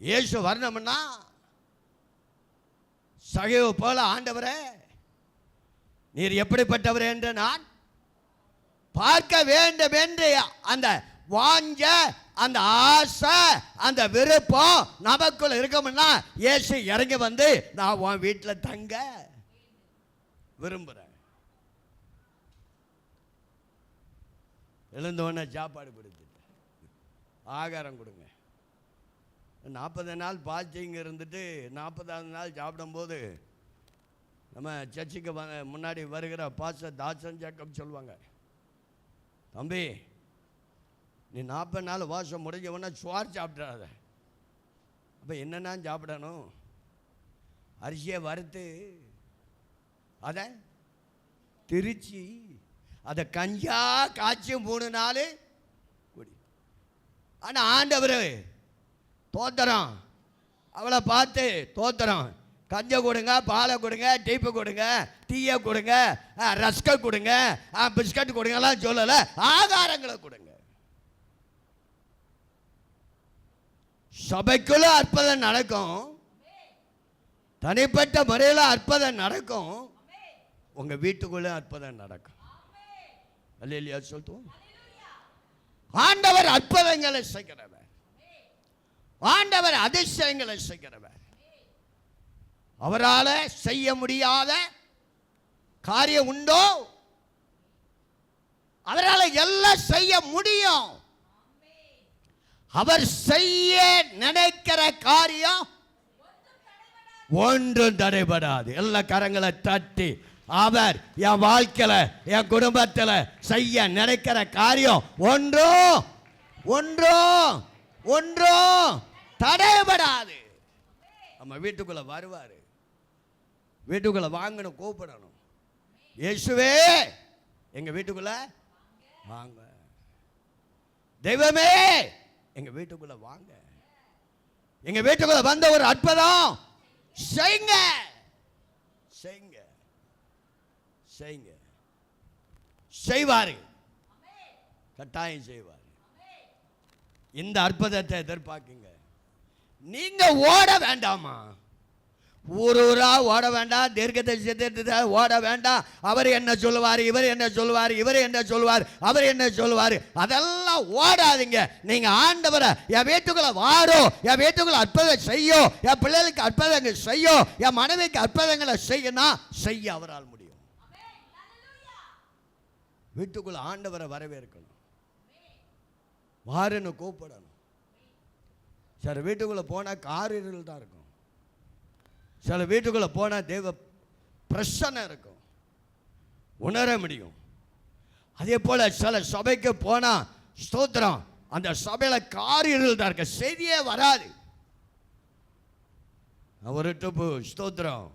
இயேசு வரணும்னா சகைவு போல, ஆண்டவரே நீர் எப்படிப்பட்டவர் என்று நான் பார்க்க வேண்டும் என்று அந்த வாஞ்ச, அந்த ஆசை, அந்த விருப்பம் நமக்குள்ள இருக்கணும்னா இயேசு இறங்கி வந்து நான் உன் வீட்டில் தங்க விரும்புகிறேன். எழுந்தோடனே சாப்பாடு கொடுத்துட்டு ஆகாரம் கொடுங்க. 40 நாள் பாஸ்டிங் இருந்துட்டு 40ஆவது நாள் சாப்பிடும்போது நம்ம சர்ச்சுக்கு முன்னாடி வருகிற பாஸ்டர் தாசன் ஜேக்கப் சொல்லுவாங்க, தம்பி நீ 40 நாள் வாசம் முடிஞ்சவொன்னே சுவார் சாப்பிட்றாத. அப்போ என்னென்னா சாப்பிடணும்? அரிசியை வறுத்து அதை திரிச்சு அதை கஞ்சா காய்ச்சி 3 நாள் குடி. ஆனால் ஆண்டவர் தோத்திரம், அவளை பார்த்து தோத்திரம், கஞ்சை கொடுங்க, பாலை கொடுங்க, டீப்பு கொடுங்க, டீயை கொடுங்க, ரஸ்கை கொடுங்க, பிஸ்கட் கொடுங்கலாம் சொல்லலை, ஆகாரங்களை கொடுங்க. சபைக்குள்ள அற்புதம் நடக்கும், தனிப்பட்ட முறையில் அற்புதம் நடக்கும், உங்க வீட்டுக்குள்ள அற்புதம் நடக்கும். அல்லேலூயா சொல்லுவோம். ஆண்டவர் அற்புதங்களை செய்கிறவர், ஆண்டவர் அதிசயங்களை செய்கிறவர். அவரால் செய்ய முடியாத காரியம் உண்டோ? அவரால் எல்லாம் செய்ய முடியும். அவர் செய்ய நினைக்கிற காரியம் ஒன்றும் தடைபடாது. எல்லா கரங்களை தட்டி அவர் என் வாழ்க்கையில என் குடும்பத்தில் செய்ய நினைக்கிற காரியம் ஒன்றும் ஒன்றும் ஒன்றும் தடைபடாது. நம்ம வீட்டுக்குள்ள வருவாரு. வீட்டுக்குள்ள வாங்கணும், கூப்பிடணும், இயேசுவே எங்க வீட்டுக்குள்ள வாங்க, தெய்வமே எங்க வீட்டுக்குள்ள வாங்க, எங்க வீட்டுக்குள்ள வந்த ஒரு அற்புதம் செய்யுங்க செய்யுங்க செய்யுங்க. செய்வாரு, கட்டாயம் செய்வார். இந்த அற்புதத்தை எதிர்பார்க்குங்க. நீங்க ஓட வேண்டாமா? ஊரூரா ஓட வேண்டாம், தீர்க்கதரிசனத்தை ஓட வேண்டாம். அவர் என்ன சொல்லுவார், இவர் என்ன சொல்லுவார், இவர் என்ன சொல்லுவார், அவர் என்ன சொல்லுவார், அதெல்லாம் ஓடாதீங்க. நீங்க ஆண்டவரை என் வீட்டுக்குள்ள வாரோ, என் வீட்டுக்குள்ள அற்புதம் செய்யும், என் பிள்ளைகளுக்கு அற்புதங்கள் செய்யும், என் மனைவிக்கு அற்புதங்களை செய்யணும், செய்ய அவரால் முடியும். வீட்டுக்குள்ள ஆண்டவரை வரவேற்கணும், வாருன்னு கூப்பிடணும். சில வீட்டுக்குள்ள போனால் காரிருள் தான் இருக்கும், சில வீட்டுக்குள்ள போனால் தேவ பிரசன்னை இருக்கும், உணர முடியும். அதே போல சில சபைக்கு போனால் ஸ்தோத்திரம், அந்த சபையில் காரிருள் தான் இருக்க, செய்தியே வராது. ஒரு ட்ரிப்பு ஸ்தோத்திரம்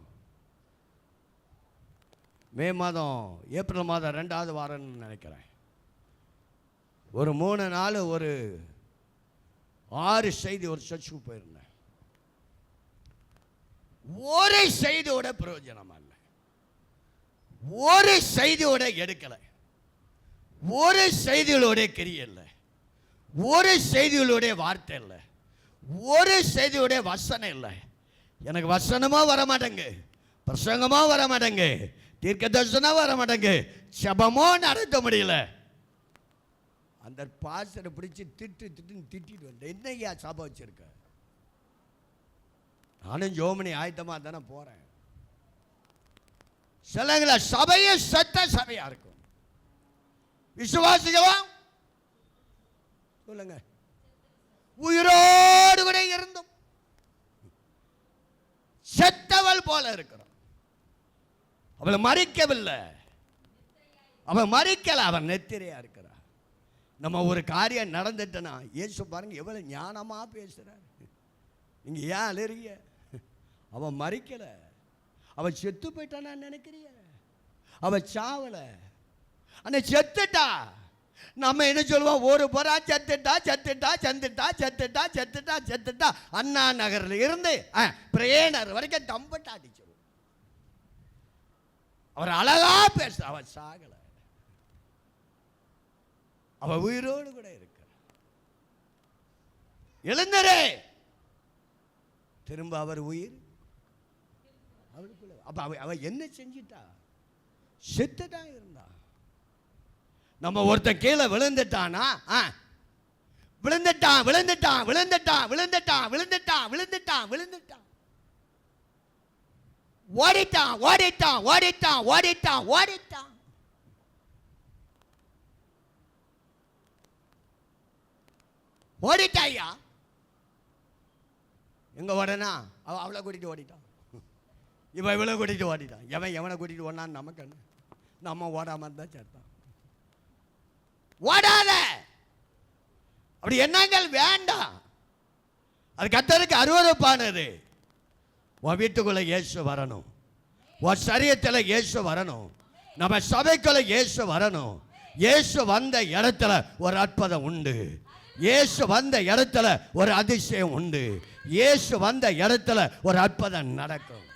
மே மாதம் ஏப்ரல் மாதம் 2வது வாரம்னு நினைக்கிறேன், ஒரு 3 நாள் ஒரு 6 செய்தி ஒரு சர்ச்சுக்கு போயிருந்தேன். ஒரு செய்தியோட பிரயோஜனமா இல்லை, ஒரு செய்தியோட எடுக்கலை, ஒரு செய்திகளோட கிரியை இல்லை, ஒரு செய்திகளுடைய வார்த்தை இல்லை, ஒரு செய்தியுடைய வசனம் இல்லை. எனக்கு வசனமோ வர மாட்டேங்க, பிரசங்கமோ வர மாட்டேங்க, தீர்க்க தரிசனம் வர மாட்டேங்க, ஜெபமோ நடத்த முடியல. அந்த பாஸ்டரை பிடிச்சி திட்டிட்டு வந்தேன். என்னையா சபை வச்சிருக்க? நானும் ஜோமனி ஆயத்தமாக தானே போகிறேன். சிலங்கள சபையை சட்ட சபையா இருக்கும், விசுவாசிகளா சொல்லுங்க, உயிரோடு கூட இருந்தும் செத்தவள் போல இருக்கிறோம். அவளை மறிக்கவில்லை, அவன் மறிக்கல, அவன் நெத்திரையா இருக்கிறான். நம்ம ஒரு காரியம் நடந்துட்டனா இயேசு பாருங்க எவ்வளவு ஞானமா பேசுறாரு. நீங்க ஏன் அலறீங்க? அவன் மறிக்கல, அவன் செத்து போயிட்டானா நினைக்கிறிய? அவன் சாவல, அந்த செத்துட்டா. நம்ம என்ன சொல்லுவோம்? ஒரு புறா செத்துட்டா செத்துட்டா செத்துட்டா செத்துட்டா செத்துட்டா செத்துட்டா. அண்ணா நகர்ல இருந்து பிரேனர் வரைக்கும் தம்பட்டா அடிச்சிருவோம். அவர் அழகா பேச, அவன் சாகல, அவ உயிரோடு கூட இருக்க. எழுந்தரே, திரும்ப அவர் உயிர் அவளுக்குள்ள. அப்ப அவ என்ன செஞ்சிட்டா? செத்துதான் இருந்தா. நம்ம ஒருத்தன் கீழே விழுந்துட்டானா, விழுந்துட்டான் விழுந்துட்டான் விழுந்துட்டான் விழுந்துட்டான் விழுந்துட்டான் விழுந்துட்டான் விழுந்துட்டான், ஓடிட்டான் ஓடிட்டான் ஓடிட்டான் ஓடிட்டான் ஓடிட்டான். ஓடிட்டாயா? எங்க ஓடனா? அவளை கூட்டிட்டு ஓடிட்டான், இவன் இவளை கூட்டிட்டு ஓடிட்டான். எவனை கூட்டிட்டு ஓடான்னு நமக்கு என்ன? நம்ம ஓடாம இருந்தா சேர்த்தான். ஓடாத, அப்படி எண்ணங்கள் வேண்டாம். அது கர்த்தருக்கு அருவருப்பானது. உன் வீட்டுக்குள்ள இயேசு வரணும், உன் சரீரத்தில் இயேசு வரணும், நம்ம சபைக்குள்ள இயேசு வரணும். இயேசு வந்த இடத்துல ஒரு அற்புதம் உண்டு, இயேசு வந்த இடத்துல ஒரு அதிசயம் உண்டு, இயேசு வந்த இடத்துல ஒரு அற்புதம் நடக்கும்.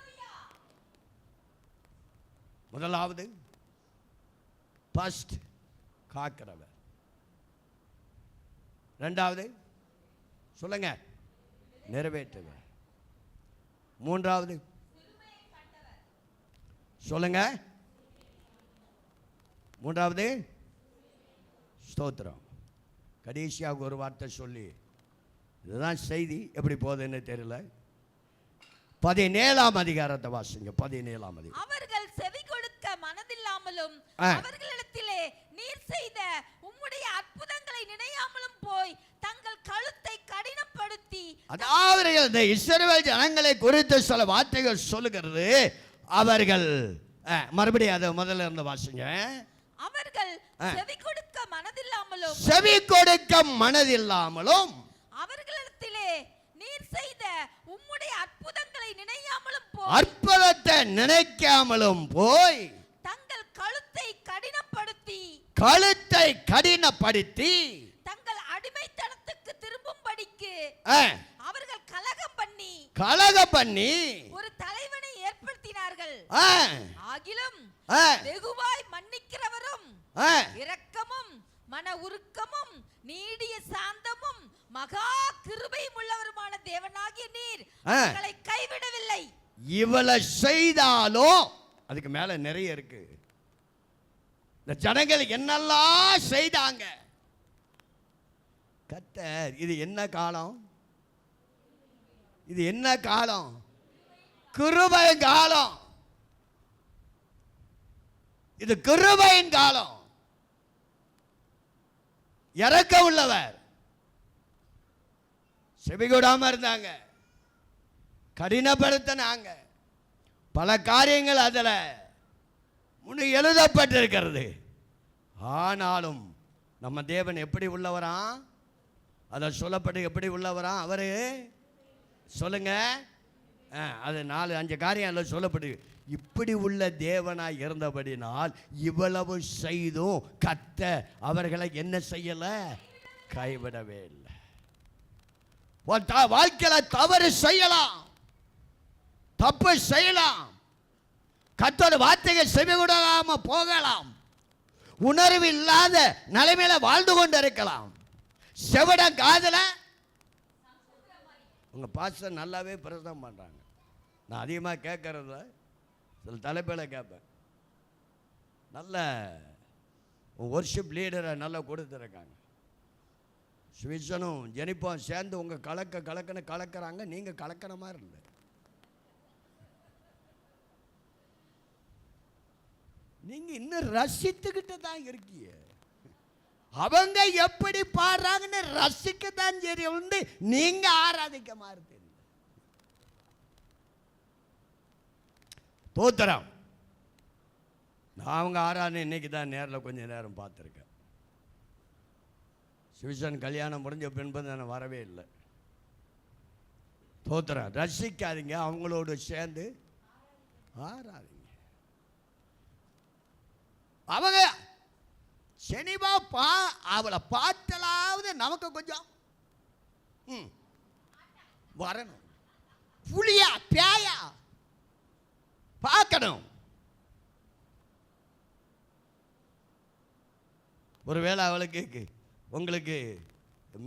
முதலாவது ஃபர்ஸ்ட் காக்கிறவர். ரெண்டாவது சொல்லுங்க, நிறைவேற்றுவர். மூன்றாவது சொல்லுங்க, மூன்றாவது ஸ்தோத்திரம். கடைசியாக ஒரு வார்த்தை சொல்லி, இதுதான் செய்தி. எப்படி போகுதுன்னு தெரியல. 17ஆம் அதிகாரத்தை வாசிங்க. 17ஆம் அதிகாரம். அவர்கள் செவி கொடுக்க மனதில்லாமலும் அவர்களிடத்திலே நீர் செய்த உம்முடைய அற்புதங்களை நினையாமலும் போய் தங்கள் கழுத்தை கடினப்படுத்தி. அதாவது இந்த இஸ்ரவேல் ஜனங்களை குறித்து சில வார்த்தைகள் சொல்லுகிறது. அவர்கள் மறுபடியும் அதை முதல்ல இருந்து வாசிங்க. அவர்கள் செவி கொடுக்க மனதில்லாமலும், செவி கொடுக்க மனதில்லாமலும் அவர்களிடத்திலே நீர் செய்த உம்முடைய அற்புதங்களை நினையாமலும் போய், அற்புதத்தை நினைக்காமலும் போய் தங்கள் கழுத்தை கடினப்படுத்தி, கழுத்தை கடினப்படுத்தி தங்கள் அடிமைத்தனத்துக்கு திரும்பும்படிக்கு அவர்கள் கலகம் பண்ணி ஒரு தலைவனை ஏற்படுத்தினார்கள். ஆகிலும் வெகுவாய் மன்னிக்கிறவரும் இரக்கமும் மன உருக்கமும் நீடிய சாந்தமும் மகா கிருபையும் உள்ளவருமான தேவனாகிய நீர் அவர்களை கைவிடவில்லை. இவளை செய்தாலோ அதுக்கு மேல நிறைய இருக்கு. இந்த ஜனங்கள் என்னெல்லாம் செய்தாங்க. கர்த்தர், இது என்ன காலம்? இது என்ன காலம்? கிருபையின் காலம். இது கிருபையின் காலம். இறக்க உள்ளவர். செவிகொடாம இருந்தாங்க, கடினப்படுத்தினாங்க. பல காரியங்கள் அதுல முன்னு எழுதப்பட்டிருக்கிறது. ஆனாலும் நம்ம தேவன் எப்படி உள்ளவரா? அதை சொல்லப்பட்டு எப்படி உள்ளவரா அவரு? சொல்லுங்க. அது 4-5 காரியம் அதில் சொல்லப்பட்டு, இப்படி உள்ள தேவனாய் இருந்தபடினால் இவ்வளவு செய்தும் கர்த்தர் அவர்களை என்ன செய்யல? கைவிடவே இல்லை. வாழ்க்கையில தவறு செய்யலாம், தப்பு செய்யலாம், கர்த்தர் வார்த்தைகள் செவிகொடாம போகலாம், உணர்வு இல்லாத நிலைமையில வாழ்ந்து கொண்டு இருக்கலாம். செவிட காதுல உங்க பாஸ்டர் நல்லாவே பிரசங்கம் பண்றாங்க. நான் அதிகமாக கேட்கறத சில தலைப்பில் கேட்பேன். நல்ல வொர்ஷிப் லீடரை நல்லா கொடுத்துருக்காங்க. ஸ்விட்சனும் ஜெனிப்பும் சேர்ந்து உங்கள் கலக்குன்னு கலக்கிறாங்க. நீங்கள் கலக்கிற மாதிரி இல்லை. நீங்கள் இன்னும் ரசித்துக்கிட்டு தான் இருக்கீங்க. அவங்க எப்படி பாடுறாங்கன்னு ரசிக்க தான் சரி உண்டு, நீங்க ஆராதிக்க மாதிரி தெரியல. தோத்திரம். நான் அவங்க ஆறான்னு இன்னைக்கு தான் நேரில் கொஞ்சம் நேரம் பார்த்துருக்கேன். சிவசன் கல்யாணம் முடிஞ்ச பின்பு நான் வரவே இல்லை. தோத்துறேன். ரசிக்காதீங்க, அவங்களோடு சேர்ந்து ஆறாதீங்க. அவங்க சினிமா அவளை பார்த்தலாவது நமக்கு கொஞ்சம் வரணும். புலியா பேயா பார்க்கணும். ஒருவேளை அவளுக்கு உங்களுக்கு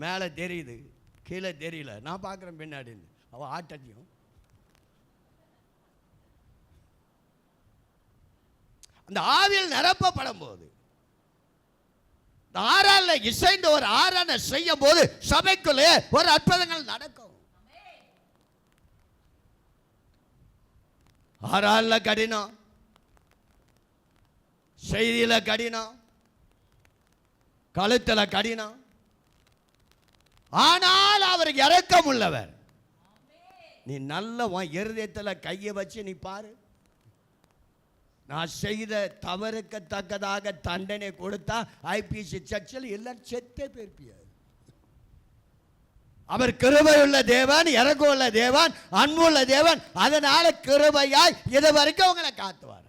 மேலே தெரியுது, கீழே தெரியல, நான் பார்க்குறேன் பின்னாடி அவள் ஆட்டத்தையும். அந்த ஆவியில் நிரப்பப்படும் போது, ஆறால இசைந்த ஒரு ஆரான செய்யும் போது சபைக்குள்ளே ஒரு அற்புதங்கள் நடக்கும். ஆறால கடினம், செய்தியில கடினம், கழுத்துல கடினம், ஆனால் அவருக்கு இரக்கம் உள்ளவர். நீ நல்ல உன் இருதயத்தில் கையை வச்சு நீ பாரு. நான் செய்த தவறுக்கு தக்கதாக தண்டனை கொடுத்தா ஐபிசி சர்ச்சில் எல்லாரும் செத்தே போயிருப்பியார். அவர் கிருபையுள்ள தேவன், இரக்கமுள்ள தேவன், அன்புள்ள தேவன். அதனால கிருபையாய் இது வரைக்கும் உங்களை காத்துவார்.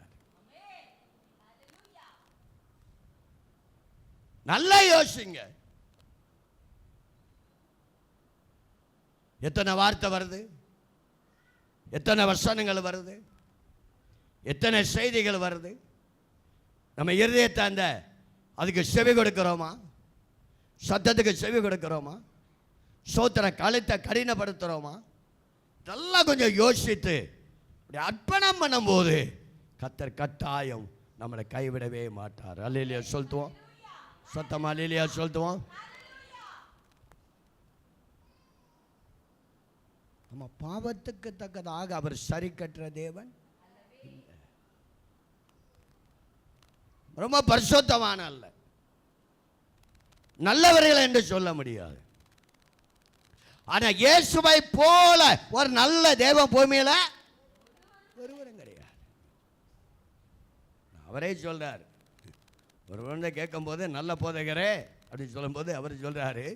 நல்லா யோசிங்க. எத்தனை வார்த்தை வருது, எத்தனை வசனங்கள் வருது, எத்தனை செய்திகள் வருது. நம்ம இருதயத்தை அதுக்கு செவி கொடுக்கிறோமா? சத்தத்துக்கு செவி கொடுக்கிறோமா? சோத்திர கழுத்தை கடினப்படுத்துகிறோமா? இதெல்லாம் கொஞ்சம் யோசித்து அப்படி அர்ப்பணம் பண்ணும்போது கர்த்தர் கட்டாயம் நம்மளை கைவிடவே மாட்டார். அல்லேலூயா சொல்லுவோம். சத்தமா அல்லேலூயா சொல்லுவோம். நம்ம பாவத்துக்கு தக்கதாக அவர் சரி கட்டுற தேவன், ரொம்ப பரிசுத்தமான அல்ல, நல்லவர்கள் என்று சொல்ல முடியாது. ஆனா இயேசுவை போல ஒரு நல்ல தேவன் பூமியில ஒருவரும் கிடையாது. அவரே சொல்றார். ஒரு குழந்தை கேட்கும் போது நல்ல போதகரே அப்படின்னு சொல்லும் போது அவர் சொல்றாரு,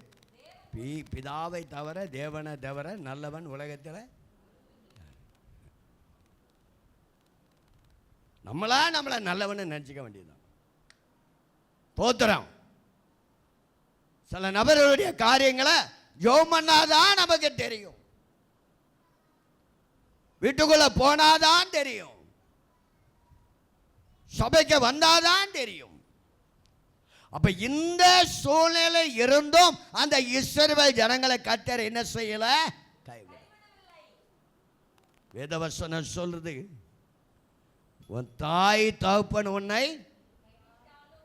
பிதாவை தவிர தேவனை தவிர நல்லவன் உலகத்தில். நம்மளை நல்லவன்னு நினைச்சுக்க வேண்டியதுதான். தோத்திரம். சில நபர்களுடைய காரியங்களை ஜெபம் பண்ணாதான் நமக்கு தெரியும், வீட்டுக்குள்ள போனாதான் தெரியும், சபைக்கு வந்தாதான் தெரியும். அப்ப இந்த சூழ்நிலை இருந்தும் அந்த இஸ்ரவேல் ஜனங்களை கர்த்தர் என்ன செய்யல? கைவிட. வேதவசனம் சொல்றது, உன் தாய் தகப்பன் உன்னை,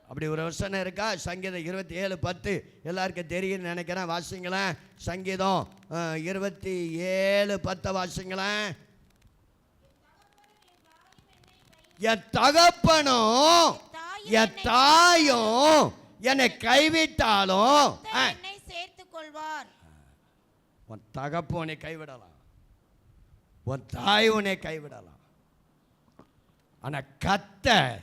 அப்படி ஒரு வசனம் இருக்கா? சங்கீதம் 27:10 எல்லாருக்கும் தெரியும் நினைக்கிறேன். வாசிங்களேன். சங்கீதம் 27:10 வாசிங்களேன். என் தகப்பனும் என் தாயும் என்னை கைவிட்டாலும் என்னை சேர்த்துக் கொள்வார். உன் தகப்பு உன்னை கைவிடலாம், உன் தாய் உன்னை கைவிடலாம், ஆனா கர்த்தர்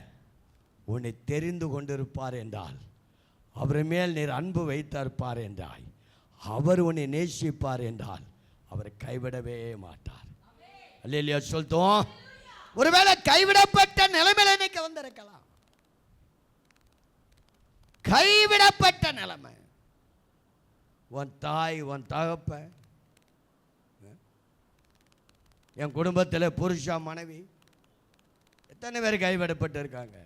உன்னை தெரிந்து கொண்டிருப்பார் என்றால், அவர் மேல் நீர் அன்பு வைத்திருப்பார் என்றால், அவர் உன்னை நேசிப்பார் என்றால் அவரை கைவிடவே மாட்டார். அல்லேலூயா சொல்லுவோம். ஒருவேளை கைவிடப்பட்ட நிலைமையில இன்னைக்கு வந்திருக்கலாம். கைவிடப்பட்ட நிலைமை. உன் தாய், உன் தகப்பன், என் குடும்பத்தில் புருஷா மனைவி எத்தனை பேர் கைவிடப்பட்டு இருக்காங்க.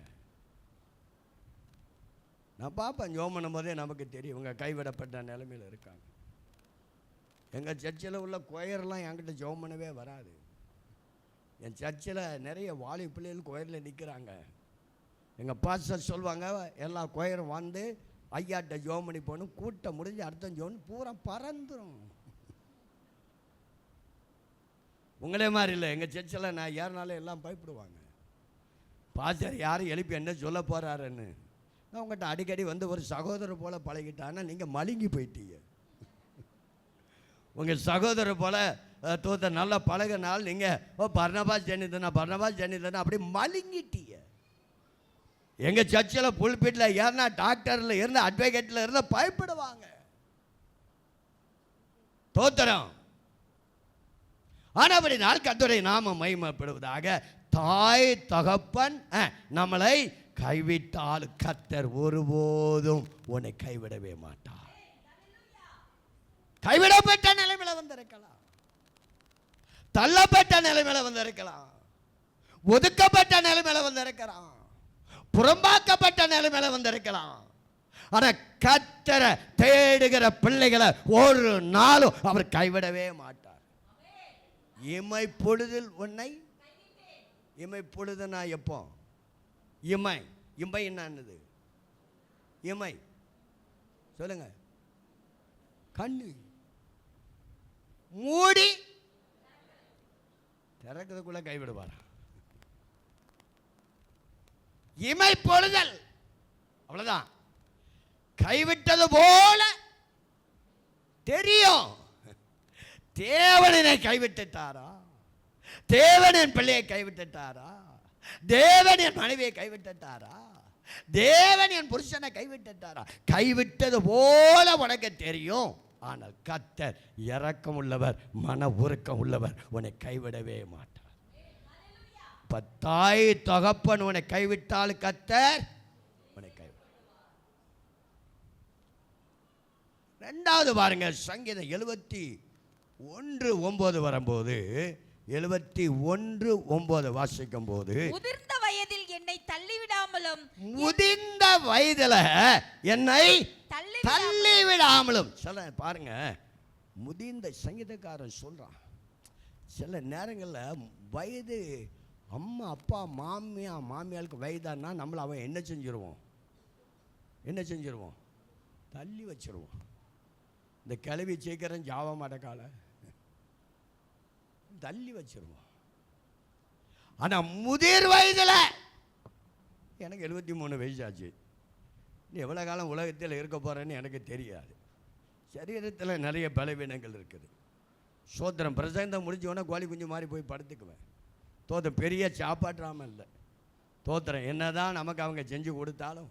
நான் பார்ப்பேன், ஜெபம் பண்ணும் போதே நமக்கு தெரியும் இவங்க கைவிடப்பட்ட நிலைமையில் இருக்காங்க. எங்கள் சர்ச்சில் உள்ள கொயர்லாம் என்கிட்ட ஜெபம் பண்ணவே வராது. என் சர்ச்சில் நிறைய வாலி பிள்ளைகள் கொயரில் நிற்கிறாங்க. எங்கள் பாஸ்டர் சொல்லுவாங்க, எல்லா கொயரும் வந்து ஐயாட்ட ஜெபம் பண்ணி போகணும், கூட்டம் முடிஞ்சு அர்த்தம் ஜெபம் பூரா பறந்துடும். உங்களே மாதிரி இல்லை. எங்கள் சர்ச்சில் நான் யாருனாலும் எல்லாம் பயப்படுவாங்க. பாஸ்டர் யாரும் எழுப்பி என்ன சொல்ல போகிறாருன்னு. நான் உங்கள்கிட்ட அடிக்கடி வந்து ஒரு சகோதரர் போல் பழகிட்டான்னா நீங்கள் மழுங்கி போயிட்டீங்க. உங்கள் சகோதரர் போல் தோத்த நல்லா பழகினால் நீங்கள் பர்னபாஸ் ஜெனிதனா அப்படி மழுங்கிட்டீங்க. எங்க சர்ச்சில் புல்பிட்டில் ஏறினா டாக்டர்ல இருந்து அட்வொகேட்ல இருந்து பயப்படுவாங்க. தோத்திரம். ஆனபடினால் கர்த்தருடைய நாமம் மகிமைப்படுவதாக. தாய் தகப்பன் நம்மளை கைவிட்டால் கர்த்தர் ஒருபோதும் உன்னை கைவிடவே மாட்டார். கைவிடப்பட்ட நிலைமையில வந்திருக்கலாம், தள்ளப்பட்ட நிலைமையில வந்திருக்கலாம், ஒதுக்கப்பட்ட நிலைமையில வந்திருக்கலாம், புறம்பாக்கப்பட்ட நிலைமையில வந்திருக்கலாம். ஆனா கர்த்தரை தேடுகிற பிள்ளைகளை ஒரு நாளும் அவர் கைவிடவே மாட்டார். இமை பொழுதில் உன்னை, இமை பொழுதுனா எப்போ? இமை, இமை என்னது? இமை சொல்லுங்க. கண்ணு மூடி திறக்கிறதுக்குள்ள கைவிடுவார். இமை பொழுதல் அவ்வளவுதான். கைவிட்டது போல தெரியும். தேவனை கைவிட்டுட்டாரா? தேவன் என் பிள்ளையை கைவிட்டுட்டாரா? தேவன் என் மனைவியை கைவிட்டுட்டாரா? தேவன் என் புருஷனை கைவிட்டுட்டாரா? கைவிட்டது போல உனக்கு தெரியும். ஆனால் கர்த்தர் இரக்கம் உள்ளவர், மன உருக்கம் உள்ளவர், உன்னை கைவிடவே மாட்டார். தாய் தகப்பன் உன்னை கைவிட்டால் கர்த்தர் உன்னை கைவிட. ரெண்டாவது பாருங்க, சங்கீதம் 71:9 வரும்போது, 71:9 வாசிக்கும் போது, முதிர்ந்த வயதில் என்னை தள்ளிவிடாமலும், முதிர்ந்த வயதில என்னை தள்ளிவிடாமலும். சில பாருங்க, முதிர்ந்த சங்கீதக்காரன் சொல்றான், சில நேரங்களில் வயது அம்மா அப்பா மாமியாளுக்கு வயதானா நம்மளை அவன் என்ன செஞ்சிருவோம்? தள்ளி வச்சிருவோம். இந்த கிளவி சீக்கிரம் ஜாவ மாட்டக்கால தள்ளி வச்சிருவோம். ஆனா முதிர் வயதுல, எனக்கு 73 வயசாச்சு, நீ எவ்வளோ காலம் உலகத்தில் இருக்க போறேன்னு எனக்கு தெரியாது. சரீரத்தில் நிறைய பலவீனங்கள் இருக்குது. சோத்திரம். பிரசங்கம் முடிஞ்சோடனே கோழி குஞ்சு மாதிரி போய் படுத்துக்குவேன். தோத்திரம். பெரிய சாப்பாட்டுறாமல் இல்லை. தோத்திரம். என்னதான் நமக்கு அவங்க செஞ்சு கொடுத்தாலும்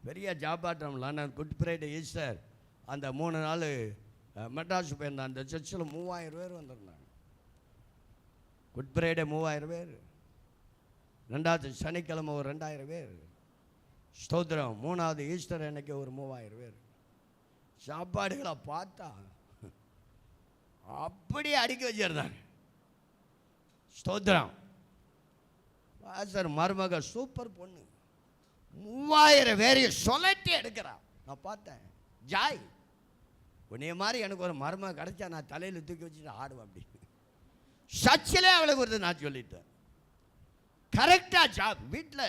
பெரிய சாப்பாட்டுறோம்ல. நான் குட் ஃப்ரைடே ஈஸ்டர் அந்த 3 நாள் மெட்ராஸ் போயிருந்தேன். அந்த சர்ச்சில் 3000 பேர் வந்திருந்தாங்க. குட் ஃப்ரைடே 3000 பேர், ரெண்டாவது சனிக்கிழமை ஒரு 2000 பேர், ஸ்தோத்திரம். 3வது ஈஸ்டர் அன்னைக்கு ஒரு 3000 பேர். சாப்பாடுகளை பார்த்தா அப்படி அடுக்கி வச்சிருந்தாங்க. ஸ்தோத்திரம். பாஸ்டர் மருமக சூப்பர் பொண்ணு, 3000 பேரையும் சொல்லட்டி எடுக்கிறான். நான் பார்த்தேன், ஜாய் உன்னைய மாதிரி எனக்கு ஒரு மருமக கிடைச்சா நான் தலையில் தூக்கி வச்சுட்டு ஆடுவேன் அப்படி. சர்ச்சிலே அவளுக்கு ஒரு நான் சொல்லிட்டேன். கரெக்டாக ஜாப். வீட்டில்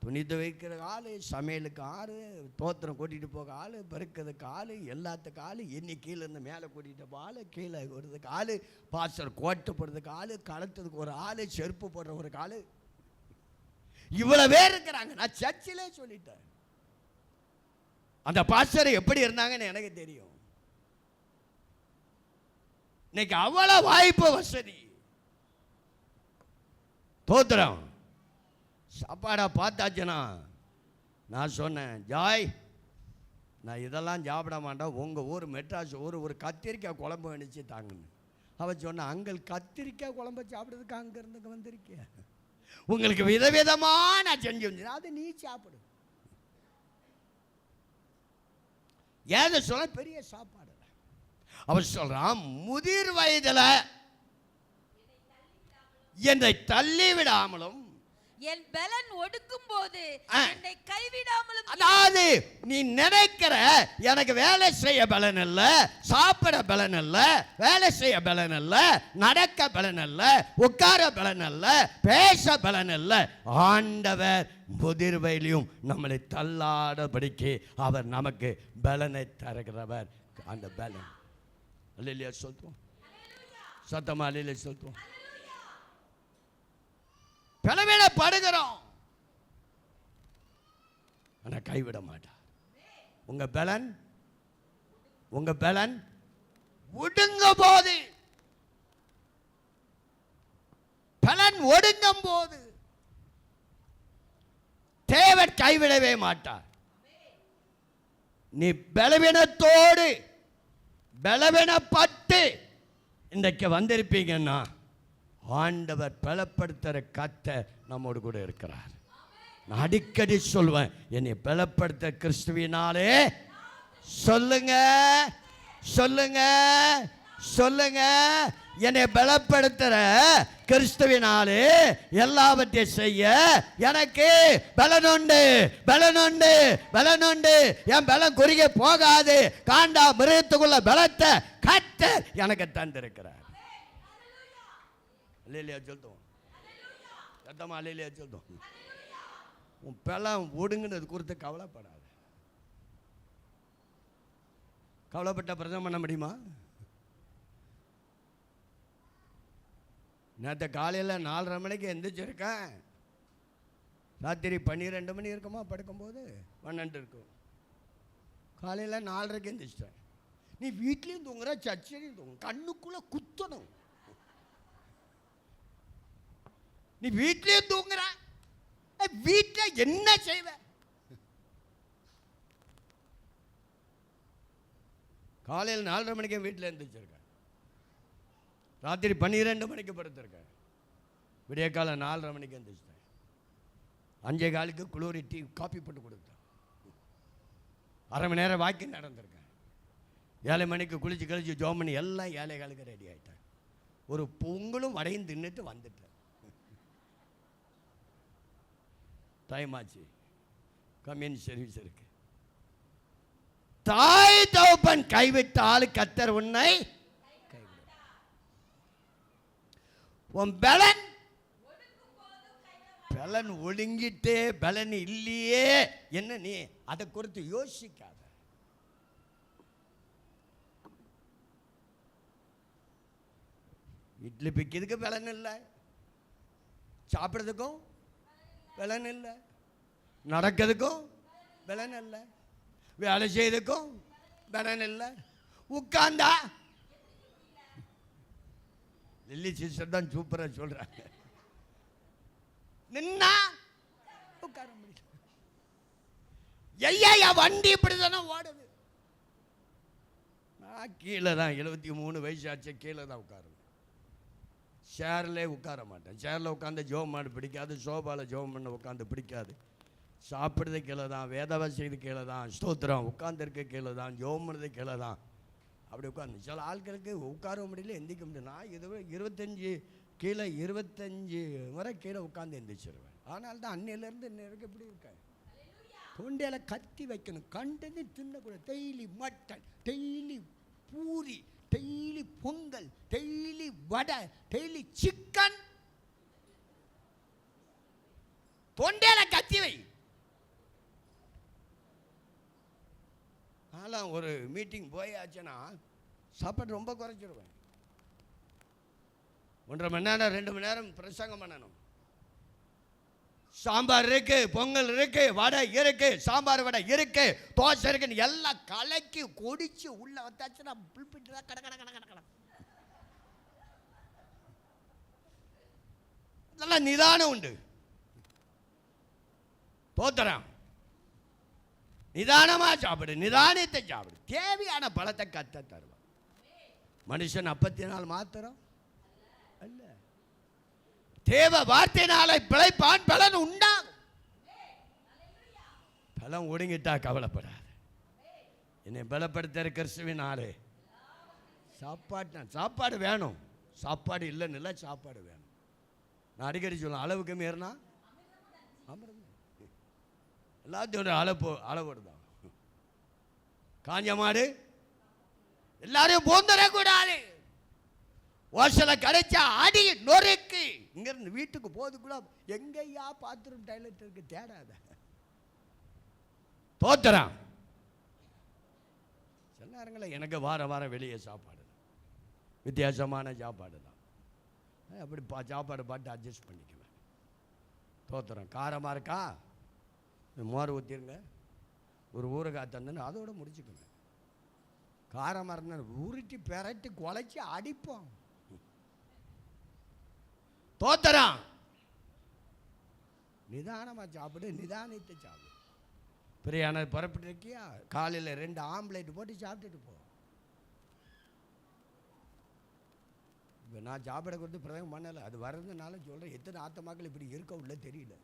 துணி துவைக்கிற ஆள், சமையலுக்கு ஆள், தோத்திரம் கூட்டிகிட்டு போக ஆள், பெருக்கிறதுக்கு ஆள், எல்லாத்துக்கு ஆள், எண்ணி கீழே இருந்து மேலே கூட்டிகிட்டு போக ஆள், கீழே வருதுக்கு ஆள், பாஸ்டர் கோட்டு போடுறதுக்கு ஆள், களத்துக்கு ஒரு ஆள், செருப்பு போடுற ஒரு ஆள், இவ்வளோ பேர் இருக்கிறாங்க. நான் சர்ச்சிலே சொல்லிட்டேன். அந்த பாஸ்டர் எப்படி இருந்தாங்கன்னு எனக்கு தெரியும். இன்னைக்கு அவ்வளோ வாய்ப்பு வசதி. தோத்திரம். சாப்பாடா பார்த்தாச்சுன்னா நான் சொன்னேன், ஜாய் நான் இதெல்லாம் சாப்பிட மாட்டேன், உங்கள் ஊர் மெட்ராஸ் ஒரு கத்திரிக்காய் குழம்பு அணிச்சு தாங்கன்னு. அவன் சொன்னான், அங்கே கத்திரிக்காய் குழம்பு சாப்பிட்றதுக்கு அங்கேருந்து வந்திருக்கேன், உங்களுக்கு விதவிதமாக நான் செஞ்சு வந்தேன், அது நீ சாப்பிடு. ஏத சொல்ல பெரிய சாப்பாடு. அவன் சொல்றான், முதிர் வயதில் என்னை தள்ளி விடாமலும், என் பலன் ஒடுக்கும் போது என்னை கைவிடாமலும். அதாவது நீ நினைக்கிற எனக்கு வேலை செய்ய பலன் இல்ல, சாப்பிட பலன் இல்ல, வேலை செய்ய பலன் இல்ல, நடக்க பலன் இல்ல, உட்கார பலன் இல்ல, பேச பலன் இல்ல. ஆண்டவர் முதிர்வையிலும் நம்மளை தள்ளாடபடிக்கு அவர் நமக்கு பலனை தருகிறவர். அந்த பலன் அல்லேலூயா சொல்லுவோம். சத்தமா அல்லேலூயா சொல்லுவோம். பலவீனப்படுகிறோம், ஆனா கைவிட மாட்டார். உங்க பலன் ஒடுங்கும் போது, பலன் ஒடுங்கும் போது, தேவ ஆண்டவர் கைவிடவே மாட்டார். நீ பலவீனத்தோடு பலவீனப்பட்டு இன்றைக்கு வந்திருப்பீங்கன்னா ஆண்டவர் பலப்படுத்துகிற கர்த்தர் நம்மோடு கூட இருக்கிறார். நான் அடிக்கடி சொல்வேன், என்னை பலப்படுத்த கிறிஸ்துவினாலே சொல்லுங்க சொல்லுங்க சொல்லுங்க. என்னை பலப்படுத்துற கிறிஸ்துவினாலே எல்லாவற்றையும் செய்ய எனக்கு பலனுண்டு பலனுண்டு பலனுண்டு. என் பலம் குறுகிய போகாது. காண்டா மிருகத்துக்குள்ள பலத்தை கர்த்தர் எனக்கு தந்திருக்கிறார். அல்லேலூயா சொல்லுவோம். சத்தமா அல்லேலூயா சொல்லுவோம். உன் பலம் ஒடுங்கினது குறித்து கவலைப்படாது. கவலைப்பட்ட பிரதம் பண்ண முடியுமா? நேற்று காலையில் 4:30 மணிக்கு எந்திரிச்சிருக்கேன். ராத்திரி 12 மணி இருக்குமா படுக்கும்போது? 12 இருக்கும். காலையில் 4:30க்கு எந்திரிச்சிட்டேன். நீ வீட்லேயும் தூங்குற, சர்ச்சையும் தூங்கு, கண்ணுக்குள்ளே குத்தணும். நீ வீட்லேயும் தூங்குற, வீட்டில் என்ன செய்வ? காலையில் 4:30 மணிக்கு வீட்டில் எழுந்திரிச்சிருக்கேன். ராத்திரி 12 மணிக்கு படுத்திருக்கேன். விடிய காலம் 4:30 மணிக்கு எழுந்திரிச்சிட்டேன். 5:15 குளோரி டீ காப்பி போட்டு கொடுத்தேன். அரை மணி நேரம் வாக்கிங் நடந்திருக்கேன். 7 மணிக்கு குளிச்சு கழிச்சு ஜோம் பண்ணி எல்லாம் 7:15 ரெடி ஆகிட்டேன். ஒரு பொங்கலும் வடையும் தின்னுட்டு வந்துட்டேன். டைம் ஆச்சு, கம்யூனிஸ்ட் சர்வீஸ் இருக்கு. தாய் தகப்பன் கைவிட்டால் கர்த்தர் உன்னை கைவிட்டார். உன் பலன் பலன் ஒடுங்கிட்டே பலன் இல்லையே என்ன நீ அதை குறித்து யோசிக்காத. இட்லி பிக்கிறதுக்கு பலன் இல்லை, சாப்பிட்றதுக்கும் பலன் இல்லை, நடக்கிறதுக்கும் பலன் இல்லை, வேலை செய்யறதுக்கும் பலன் இல்லை. உட்கார்ந்தா லில்லி சிஸ்டர் தான் சூப்பராக சொல்றாங்க, நின்னா உட்கார முடியல. ஐயா வண்டி இப்படிதானே ஓடுது. நான் கீழே தான் 73 வயசு ஆச்சு, கீழே தான் உட்காருவேன். சேர்லே உட்கார மாட்டேன். சேரில் உட்காந்து ஜோம் பண்ண பிடிக்காது, சோபாவில் ஜோம் பண்ண உட்காந்து பிடிக்காது. சாப்பிட்றது கீழே தான், வேதவாசிக்கிறது கீழே தான், ஸ்தோத்திரம் உட்காந்துருக்கு கீழே தான், ஜோம் பண்ணுறது கீழே தான். அப்படி உட்காந்து சில ஆட்களுக்கு உட்கார முடியல, எந்திரிக்க முடியல. நான் இதுவே 25 முறை கீழே உட்காந்து எந்திரிச்சிருவேன். ஆனால் தான் அன்னையிலேருந்து இன்னைக்கு எப்படி இருக்கேன். தொண்டையில் கத்தி வைக்கணும், கண்டது தின்னக்கூடாது. Daily mutton, daily puri, daily pongal, daily vada, daily chicken. தொண்டையில கத்தி வை. ஆனால் ஒரு மீட்டிங் போயாச்சுன்னா சாப்பாடு ரொம்ப குறைச்சிருவேன். 1.5 மணி நேரம் 2 மணி நேரம் பிரசங்கம் பண்ணணும். சாம்பார் இருக்கு, பொங்கல் இருக்கு, வடை இருக்கு, சாம்பார் வடை இருக்கு, தோசை இருக்குன்னு எல்லாம் கலக்கி கொடிச்சு உள்ள வந்தாச்சுன்னா புல்பிட்டு தான் கட கட கட கட கட. இதெல்லாம் நிதானம் உண்டு. தோத்துறான். நிதானமா சாப்பிடு, நிதானத்தை சாப்பிடு. தேவையான பழத்தை கத்த தருவான். மனுஷன் அப்பத்தினால் மாத்திரம் அல்ல, தேவ வார்த்தையினாலே பிழைப்பான், பலன் உண்டாகும். பலன் ஒடுங்கிட்டா கவலைப்படாது. என்னை பலப்படுத்த கிறிஸ்துவினாலே சாப்பாடு வேணும். சாப்பாடு இல்லைன்னு இல்லை, சாப்பாடு வேணும். நான் அடிக்கடி சொல்லுவேன், அளவுக்கு மீறினா அமிர்தம். எல்லாத்தையும் அளவோடு தான். காஞ்ச மாடு எல்லாரையும் போந்துடக்கூடாது. வாசல கிடைச்சா அடி நொறுக்கு. இங்கிருந்து வீட்டுக்கு போதுக்குள்ள எங்கய்யா பாத்ரூம் டாய்லெட் இருக்கு தேடாத. தோத்துறான். சில நேரங்களில் எனக்கு வாரம் வெளியே சாப்பாடு தான், வித்தியாசமான சாப்பாடு தான். அப்படி சாப்பாடு பார்த்து அட்ஜஸ்ட் பண்ணிக்குவேன். தோத்துறேன். காரமாக இருக்கா, மோர் ஊற்றிருங்க, ஒரு ஊறுகாய் தந்துன்னு அதோட முடிச்சுக்கோங்க. காரமாக இருந்தால் உருட்டி பெரட்டி குலைச்சி அடிப்போம். தோத்துறான். நிதானமாக சாப்பிடு, நிதானித்து சாப்பிடு. பிரியாணி புறப்பட்டுருக்கியா, காலையில் 2 ஆம்லேட் போட்டு சாப்பிட்டுட்டு போ. இப்போ நான் சாப்பிட கொடுத்து பிரதமம் பண்ணலை, அது வர்றதுனால சொல்கிறேன். எத்தனை ஆத்தமாக்கள் இப்படி இருக்க உள்ள தெரியல.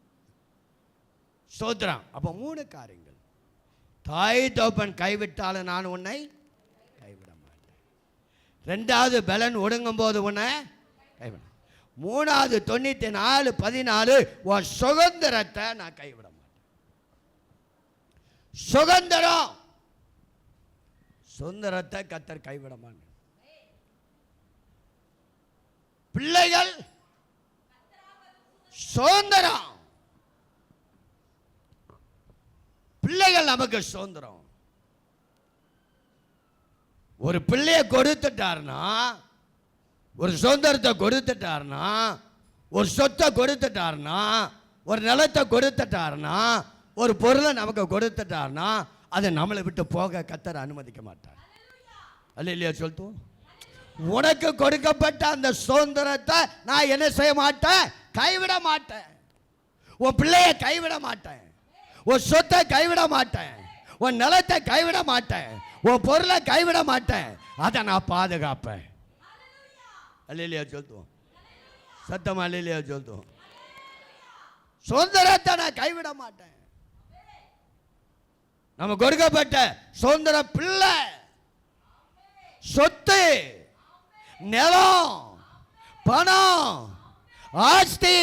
ஸ்தோத்திரம். அப்போ 3 காரியங்கள். தாய் தோப்பன் கைவிட்டாலும் நான் உன்னை கைவிட மாட்டேன். 2வது பலன் ஒடுங்கும் போது உன்னை கைவிட. 3வது 94:14 உன் சுதந்திரத்தை நான் கைவிட மாட்டேன். சுதந்திரத்தை கர்த்தர் கைவிட மாட்டேன். பிள்ளைகள் சுதந்திரம், பிள்ளைகள் நமக்கு சுதந்திரம். ஒரு பிள்ளைய கொடுத்துட்டார்னா, ஒரு சுதந்திரத்தை கொடுத்துட்டார்னா, ஒரு சொத்தை கொடுத்துட்டார்னா, ஒரு நிலத்தை கொடுத்துட்டார்னா, ஒரு பொருளை நமக்கு கொடுத்துட்டார்னா, அதை நம்மளை விட்டு போக கர்த்தர் அனுமதிக்க மாட்டார். அல்லேலூயா சொல்லுவோம். உனக்கு கொடுக்கப்பட்ட அந்த சுதந்திரத்தை நான் என்ன செய்ய மாட்டேன்? கைவிட மாட்டேன். உன் பிள்ளைய கைவிட மாட்டேன், உன் சொத்தை கைவிட மாட்டேன், உன் நிலத்தை கைவிட மாட்டேன், உன் பொருளை கைவிட மாட்டேன். அதை நான் பாதுகாப்பேன். அல்லேலூயா சொல்லுவோம். சத்தமா அல்லேலூயா சொல்லுவோம். சுதந்திரத்தை நான் கைவிட மாட்டேன். நம்ம கொடுக்கப்பட்ட சுதந்திர பிள்ளை, சொத்து, நிலம், பணம், ஆஸ்தி,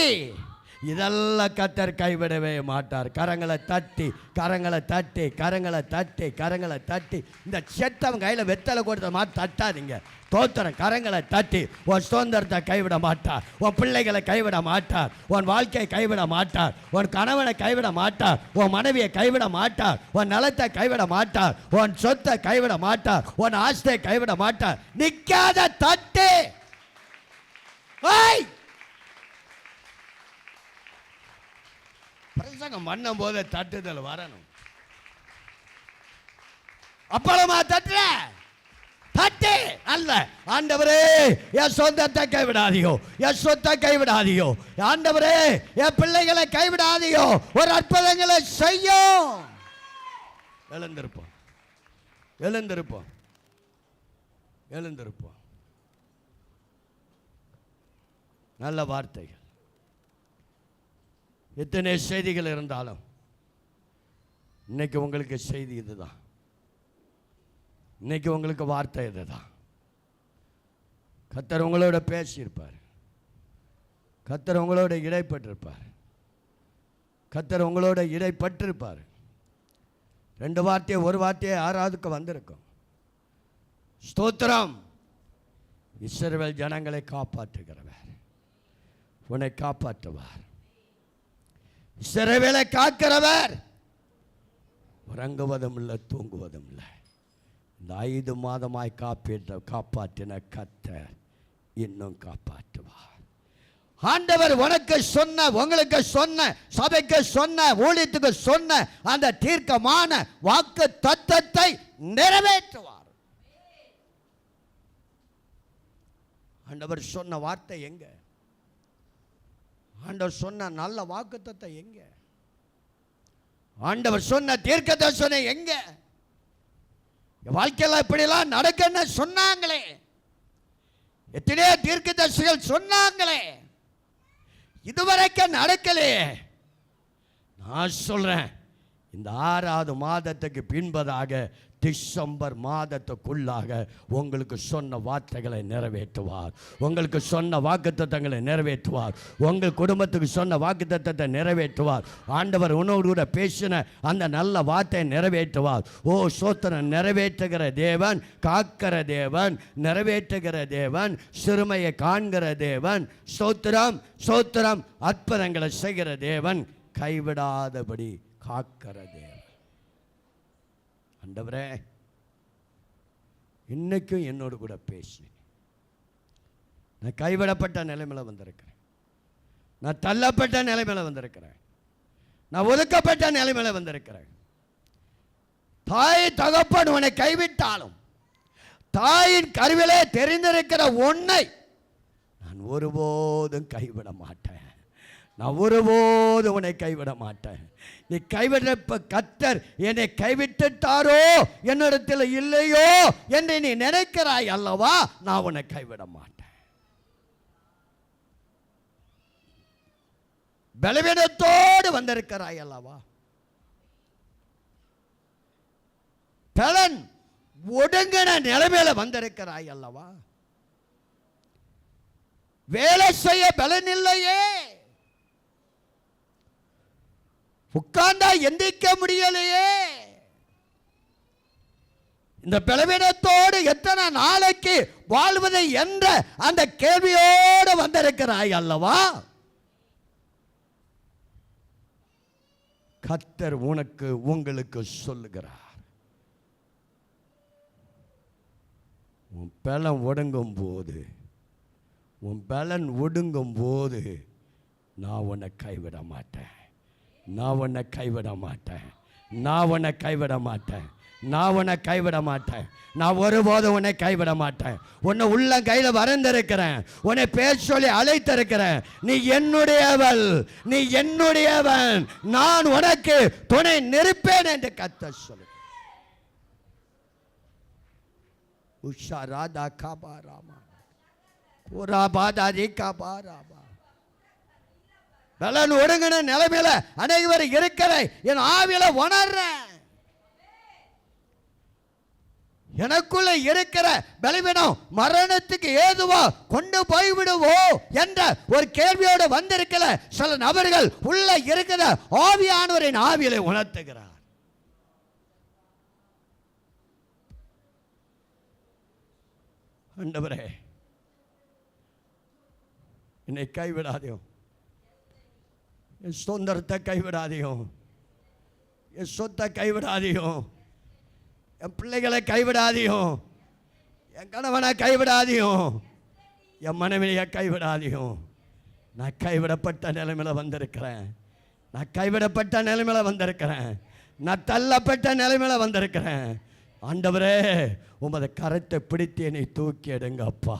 இதெல்லாம் கர்த்தர் கைவிடவே மாட்டார். கரங்களை தட்டி கரங்களை தட்டி கரங்களை தட்டி கரங்களை தட்டி. இந்த செத்தவன் கையில் வெத்தலை கொடுத்த மாதிரி தட்டாதீங்க. தோத்திரம். கரங்களை தட்டி. உன் சுதந்திரத்தை கைவிட மாட்டார், உன் பிள்ளைகளை கைவிட மாட்டார், உன் வாழ்க்கையை கைவிட மாட்டார், உன் கணவனை கைவிட மாட்டார், உன் மனைவியை கைவிட மாட்டார், உன் நிலத்தை கைவிட மாட்டார், உன் சொத்தை கைவிட மாட்டார், உன் ஆஸ்தியை கைவிட மாட்டார். நிற்காத தட்டு. பிரசங்கம் பண்ணும் போது தட்டுதல் வரணும். அப்பளமா தட்டுற தட்டு அல்ல. ஆண்டவரே என் சொந்தத்தை கைவிடாதியோ, என் சொத்தை கைவிடாதியோ, ஆண்டவரே என் பிள்ளைகளை கைவிடாதியோ, ஒரு அற்புதங்களை செய்யும். எழுந்திருப்போம், எழுந்திருப்போம், எழுந்திருப்போம். நல்ல வார்த்தைகள். எத்தனை செய்திகள் இருந்தாலும் இன்னைக்கு உங்களுக்கு செய்தி இதுதான். இன்னைக்கு உங்களுக்கு வார்த்தை இதுதான். கர்த்தர் உங்களோட பேசியிருப்பார், கர்த்தர் உங்களோட இடைப்பட்டிருப்பார், கர்த்தர் உங்களோட இடைப்பட்டிருப்பார். 2 வார்த்தையை 1 வார்த்தையை 6வதுக்கு வந்திருக்கும். ஸ்தோத்திரம். இஸ்ரவேல் ஜனங்களை காப்பாற்றுகிறவர் உன்னை காப்பாற்றுவார். இஸ்ரவேலை காக்கிறவர் உறங்குவதும் இல்லை, தூங்குவதும் இல்லை. இந்த 5 மாதமாய் காப்பாற்றின கர்த்தர் இன்னும் காப்பாற்றுவார். ஆண்டவர் உனக்கு சொன்ன, உங்களுக்கு சொன்ன, சபைக்கு சொன்ன, ஊழியத்துக்கு சொன்ன அந்த தீர்க்கமான வாக்கு தத்தத்தை நிறைவேற்றுவார். ஆண்டவர் சொன்ன வார்த்தை எங்க? ஆண்டவர் சொன்ன நல்ல வாக்குத்தத்தை எங்க? ஆண்டவர் சொன்ன தீர்க்க தரிசனை எங்க? வாழ்க்கையில் இப்படிலாம் நடக்குன்னு சொன்னாங்களே, எத்தனையோ தீர்க்க தரிசிகள் சொன்னாங்களே, இதுவரைக்கும் நடக்கலையே. நான் சொல்றேன், இந்த 6வது மாதத்துக்கு பின்பதாக டிசம்பர் மாதத்துக்குள்ளாக உங்களுக்கு சொன்ன வார்த்தைகளை நிறைவேற்றுவார், உங்களுக்கு சொன்ன வாக்குத்தத்தங்களை நிறைவேற்றுவார், உங்கள் குடும்பத்துக்கு சொன்ன வாக்குத்தத்தத்தை நிறைவேற்றுவார். ஆண்டவர் உன்னோடு கூட பேசின அந்த நல்ல வார்த்தையை நிறைவேற்றுவார். ஓ சோத்திரம். நிறைவேற்றுகிற தேவன், காக்கிற தேவன், நிறைவேற்றுகிற தேவன், சிறுமையை காண்கிற தேவன். சோத்திரம், சோத்திரம். அற்புதங்களை செய்கிற தேவன், கைவிடாதபடி காக்கிற தேவன். ஆண்டவரே, இன்னைக்கும் என்னோடு கூட பேசி. நான் கைவிடப்பட்ட நிலைமையில் வந்திருக்கிறேன், நான் தள்ளப்பட்ட நிலைமையில் வந்திருக்கிறேன், நான் ஒதுக்கப்பட்ட நிலைமையில் வந்திருக்கிறேன். தாய் தகப்பன் உன்னை கைவிட்டாலும் தாயின் கருவிலே தெரிந்திருக்கிற உன்னை நான் ஒருபோதும் கைவிட மாட்டேன். நான் ஒருபோது உன்னை கைவிட மாட்டேன். நீ கைவிட கர்த்தர் என்னை கைவிட்டுட்டாரோ, என்னிடத்தில் இல்லையோ என்று நீ நினைக்கிறாய் அல்லவா, நான் உன்னை கைவிட மாட்டேன். பலவீனத்தோடு வந்திருக்கிறாய் அல்லவா, பலன் ஒடுங்கின நிலைமையில வந்திருக்கிறாய் அல்லவா, வேலை செய்ய பலன் இல்லையே, உட்கார்ந்தா எந்திரிக்க முடியலையே, இந்த பலவீனத்தோடு எத்தனை நாளைக்கு வாழ்வது என்ற அந்த கேள்வியோடு வந்திருக்கிறாய் அல்லவா. கர்த்தர் உங்களுக்கு சொல்லுகிறார், உன் பலன் ஒடுங்கும் போது, உன் பலன் ஒடுங்கும் போது நான் உன்னை கைவிட மாட்டேன், நான் உன்னை கைவிட மாட்டேன், நான் உன்னை கைவிட மாட்டேன், நான் உன்னை கைவிட மாட்டேன், நான் ஒருபோதும் உன்னை கைவிட மாட்டேன். உன்னை உள்ள கையில் வரைந்திருக்கிறேன், உன்னை பேர் சொல்லி அழைத்திருக்கிறேன். நீ என்னுடையவள், நீ என்னுடையவன், நான் உனக்கு துணை நிற்பேன் என்று கர்த்தர் சொல்லு. உஷா ராதா காபா ராமா பூரா பாதாதி காபா ராமா. பலன் ஒடுங்கின நிலைமையில அனைவரும் இருக்கிற என் ஆவியில உணர்றேன். எனக்குள்ள இருக்கிற பலவீனம் மரணத்துக்கு ஏதுவா கொண்டு போய்விடுவோ என்ற ஒரு கேள்வியோடு வந்திருக்கிற சில நபர்கள் உள்ள இருக்கிற ஆவியானவரின் ஆவியில உணர்த்துகிறார். ஆண்டவரே, என்னை கைவிடாதே, என் சுதந்திரத்தை கைவிடாதே, என் சொத்தை கைவிடாதே, என் பிள்ளைகளை கைவிடாதே, என் கணவனை கைவிடாதே, என் மனைவியை கைவிடாதே. நான் கைவிடப்பட்ட நிலைமையில வந்திருக்கிறேன், நான் கைவிடப்பட்ட நிலைமையில வந்திருக்கிறேன், நான் தள்ளப்பட்ட நிலைமையில வந்திருக்கிறேன். ஆண்டவரே, உமது கரத்தை பிடித்து என்னை தூக்கி எடுங்க அப்பா,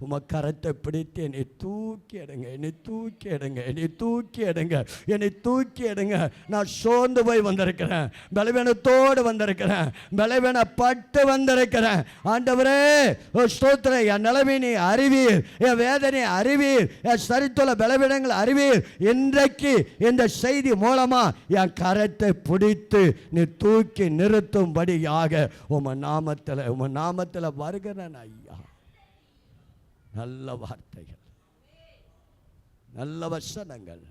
உம கரத்தை பிடித்து என்னை தூக்கி எடுங்க, என்னை தூக்கி எடுங்க, என்னை தூக்கி எடுங்க, என்னை தூக்கி எடுங்க. நான் சோர்ந்து போய் வந்திருக்கிறேன், பலவீனத்தோடு வந்திருக்கிறேன், பலவீனப்பட்டு வந்திருக்கிறேன். ஆண்டவரே ஸ்தோத்திரம், என் நிலைமை நீ அறிவீர், என் வேதனை அறிவீர், என் சரித்துள்ள பலவீனங்கள் அறிவீர். இன்றைக்கு இந்த செய்தி மூலமா என் கரத்தை பிடித்து நீ தூக்கி நிறுத்தும்படியாக உம நாமத்தில் வருகிறேன் ஐயா. நல்ல வார்த்தைகள், நல்ல வசனங்கள்.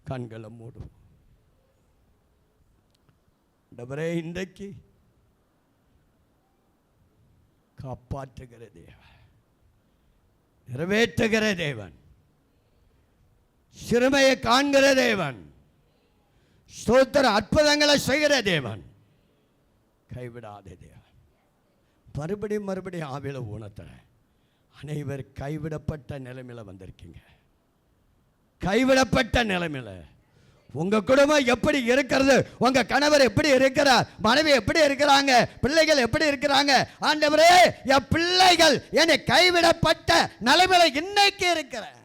கண்களை மூடும். ஆண்டவரே, இன்றைக்கு காப்பாற்றுகிற தேவன், நிறைவேற்றுகிற தேவன், சிறுமையை காண்கிற தேவன், ஸ்தோத்திர அற்புதங்களை செய்கிற தேவன், கைவிடாத தேவன். மறுபடியும் ஆவில உணர்த்துறேன், அனைவர் கைவிடப்பட்ட நிலைமையில வந்திருக்கீங்க. கைவிடப்பட்ட நிலைமையில உங்க குடும்பம் எப்படி இருக்கிறது, உங்க கணவர் எப்படி இருக்கிறார், மனைவி எப்படி இருக்கிறாங்க, பிள்ளைகள் எப்படி இருக்கிறாங்க. ஆண்டவரே, என் பிள்ளைகள் என்னை கைவிடப்பட்ட நிலைமையில இன்னைக்கு இருக்கிறேன்.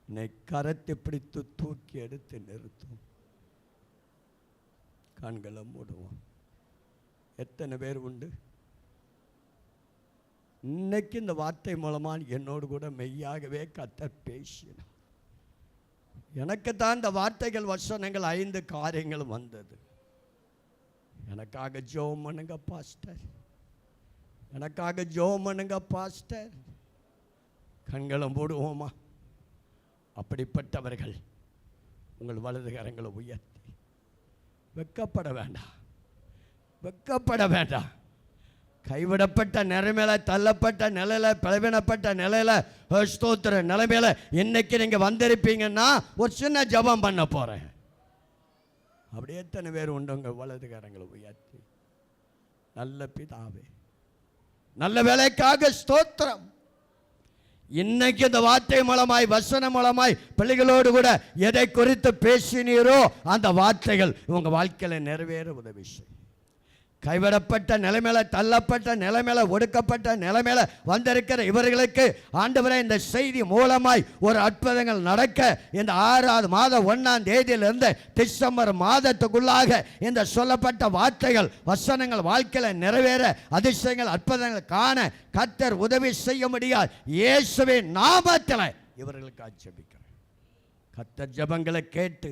என்னை கரத்தை பிடித்து தூக்கி எடுத்து நிறுத்தும். கண்களை மூடுவோம். எத்தனை பேர் உண்டு இன்னைக்கு இந்த வார்த்தை மூலமா என்னோடு கூட மெய்யாகவே கர்த்தர் பேசினார். எனக்கு தான் இந்த வார்த்தைகள் வசனங்கள் 5 காரியங்கள் வந்தது. எனக்காக ஜெபம் பண்ணுங்க பாஸ்டர், எனக்காக ஜெபம் பண்ணுங்க பாஸ்டர். கண்களை மூடுவோமா? அப்படிப்பட்டவர்கள் உங்கள் வலது கரங்களை உயர்த்தி, வெக்கப்பட வேண்டாம், வெக்கப்பட வேண்டாம். கைவிடப்பட்ட நிலைமையில, தள்ளப்பட்ட நிலையில, பலவீனப்பட்ட நிலையில, ஸ்தோத்திர நிலைமையில இன்னைக்கு நீங்க வந்திருப்பீங்கன்னா ஒரு சின்ன ஜெபம் பண்ண போறேன். அப்படியே எத்தனை பேர் உண்டு உங்க வலது கரங்களை உயர்த்தி? நல்ல பிதாவே, நல்ல வேலைக்காக ஸ்தோத்திரம். இன்னைக்கு இந்த வார்த்தை மூலமாய், வசனம் மூலமாய் பிள்ளைகளோடு கூட எதை குறித்து பேசினீரோ அந்த வார்த்தைகள் உங்க வாழ்க்கையில நிறைவேற உதவி செய்யும். கைவிடப்பட்ட நிலைமையில, தள்ளப்பட்ட நிலைமையில, ஒடுக்கப்பட்ட நிலைமையில வந்திருக்கிற இவர்களுக்கு ஆண்டவரே இந்த செய்தி மூலமாய் ஒரு அற்புதங்கள் நடக்க இந்த 6வது மாதம் 1ஆம் தேதியிலிருந்து டிசம்பர் மாதத்துக்குள்ளாக இந்த சொல்லப்பட்ட வார்த்தைகள் வசனங்கள் வாழ்க்கையில் நிறைவேற அதிசயங்கள் அற்புதங்கள் காண கர்த்தர் உதவி செய்ய முடியாது. இயேசுவின் நாமத்தில் இவர்களுக்கு ஆட்சேபிக்கிறேன். கர்த்தர் ஜெபங்களை கேட்டு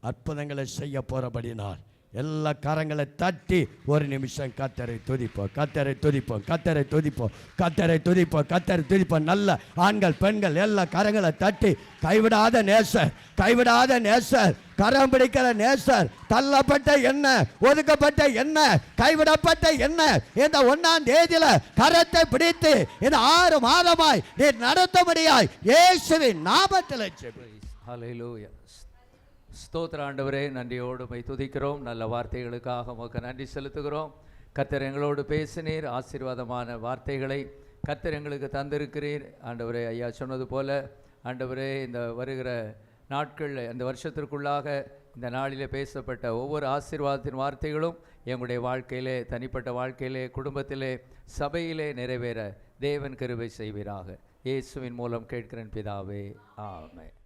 அற்புதங்களை செய்ய போறபடினால் எல்லா கரங்களை தட்டி ஒரு நிமிஷம் கர்த்தரை துதிப்போம், கர்த்தரை துதிப்போம், கர்த்தரை துதிப்போம், கர்த்தரை துதிப்போம், கர்த்தரை துதிப்போம். நல்ல ஆண்கள் பெண்கள் எல்லா கரங்களை தட்டி கைவிடாத நேசர், கைவிடாத நேசர், கரம் பிடிக்கிற நேசர், தள்ளப்பட்ட என்ன, ஒதுக்கப்பட்ட என்ன, கைவிடப்பட்ட என்ன, இந்த 1ஆம் தேதியில கரத்தை பிடித்து இந்த 6 மாதமாய் நீ நடத்தும்படியாய் இயேசுவின் நாமத்தில் ஜெபிக்கிறேன். ஹல்லேலூயா. ஸ்தோத்திர ஆண்டவரே, நன்றியோடு மை துதிக்கிறோம். நல்ல வார்த்தைகளுக்காக உமக்கு நன்றி செலுத்துகிறோம். கர்த்தர் எங்களோடு பேசினீர், ஆசீர்வாதமான வார்த்தைகளை கர்த்தர் எங்களுக்கு தந்திருக்கிறீர். ஆண்டவரே, ஐயா சொன்னது போல ஆண்டவரே, இந்த வருகிற நாட்களில் இந்த வருஷத்திற்குள்ளாக இந்த நாளிலே பேசப்பட்ட ஒவ்வொரு ஆசீர்வாதத்தின் வார்த்தைகளும் எங்களுடைய வாழ்க்கையிலே, தனிப்பட்ட வாழ்க்கையிலே, குடும்பத்திலே, சபையிலே நிறைவேற தேவன் கிருபை செய்வீராக. இயேசுவின் மூலம் கேட்கிறேன் பிதாவே, ஆமென்.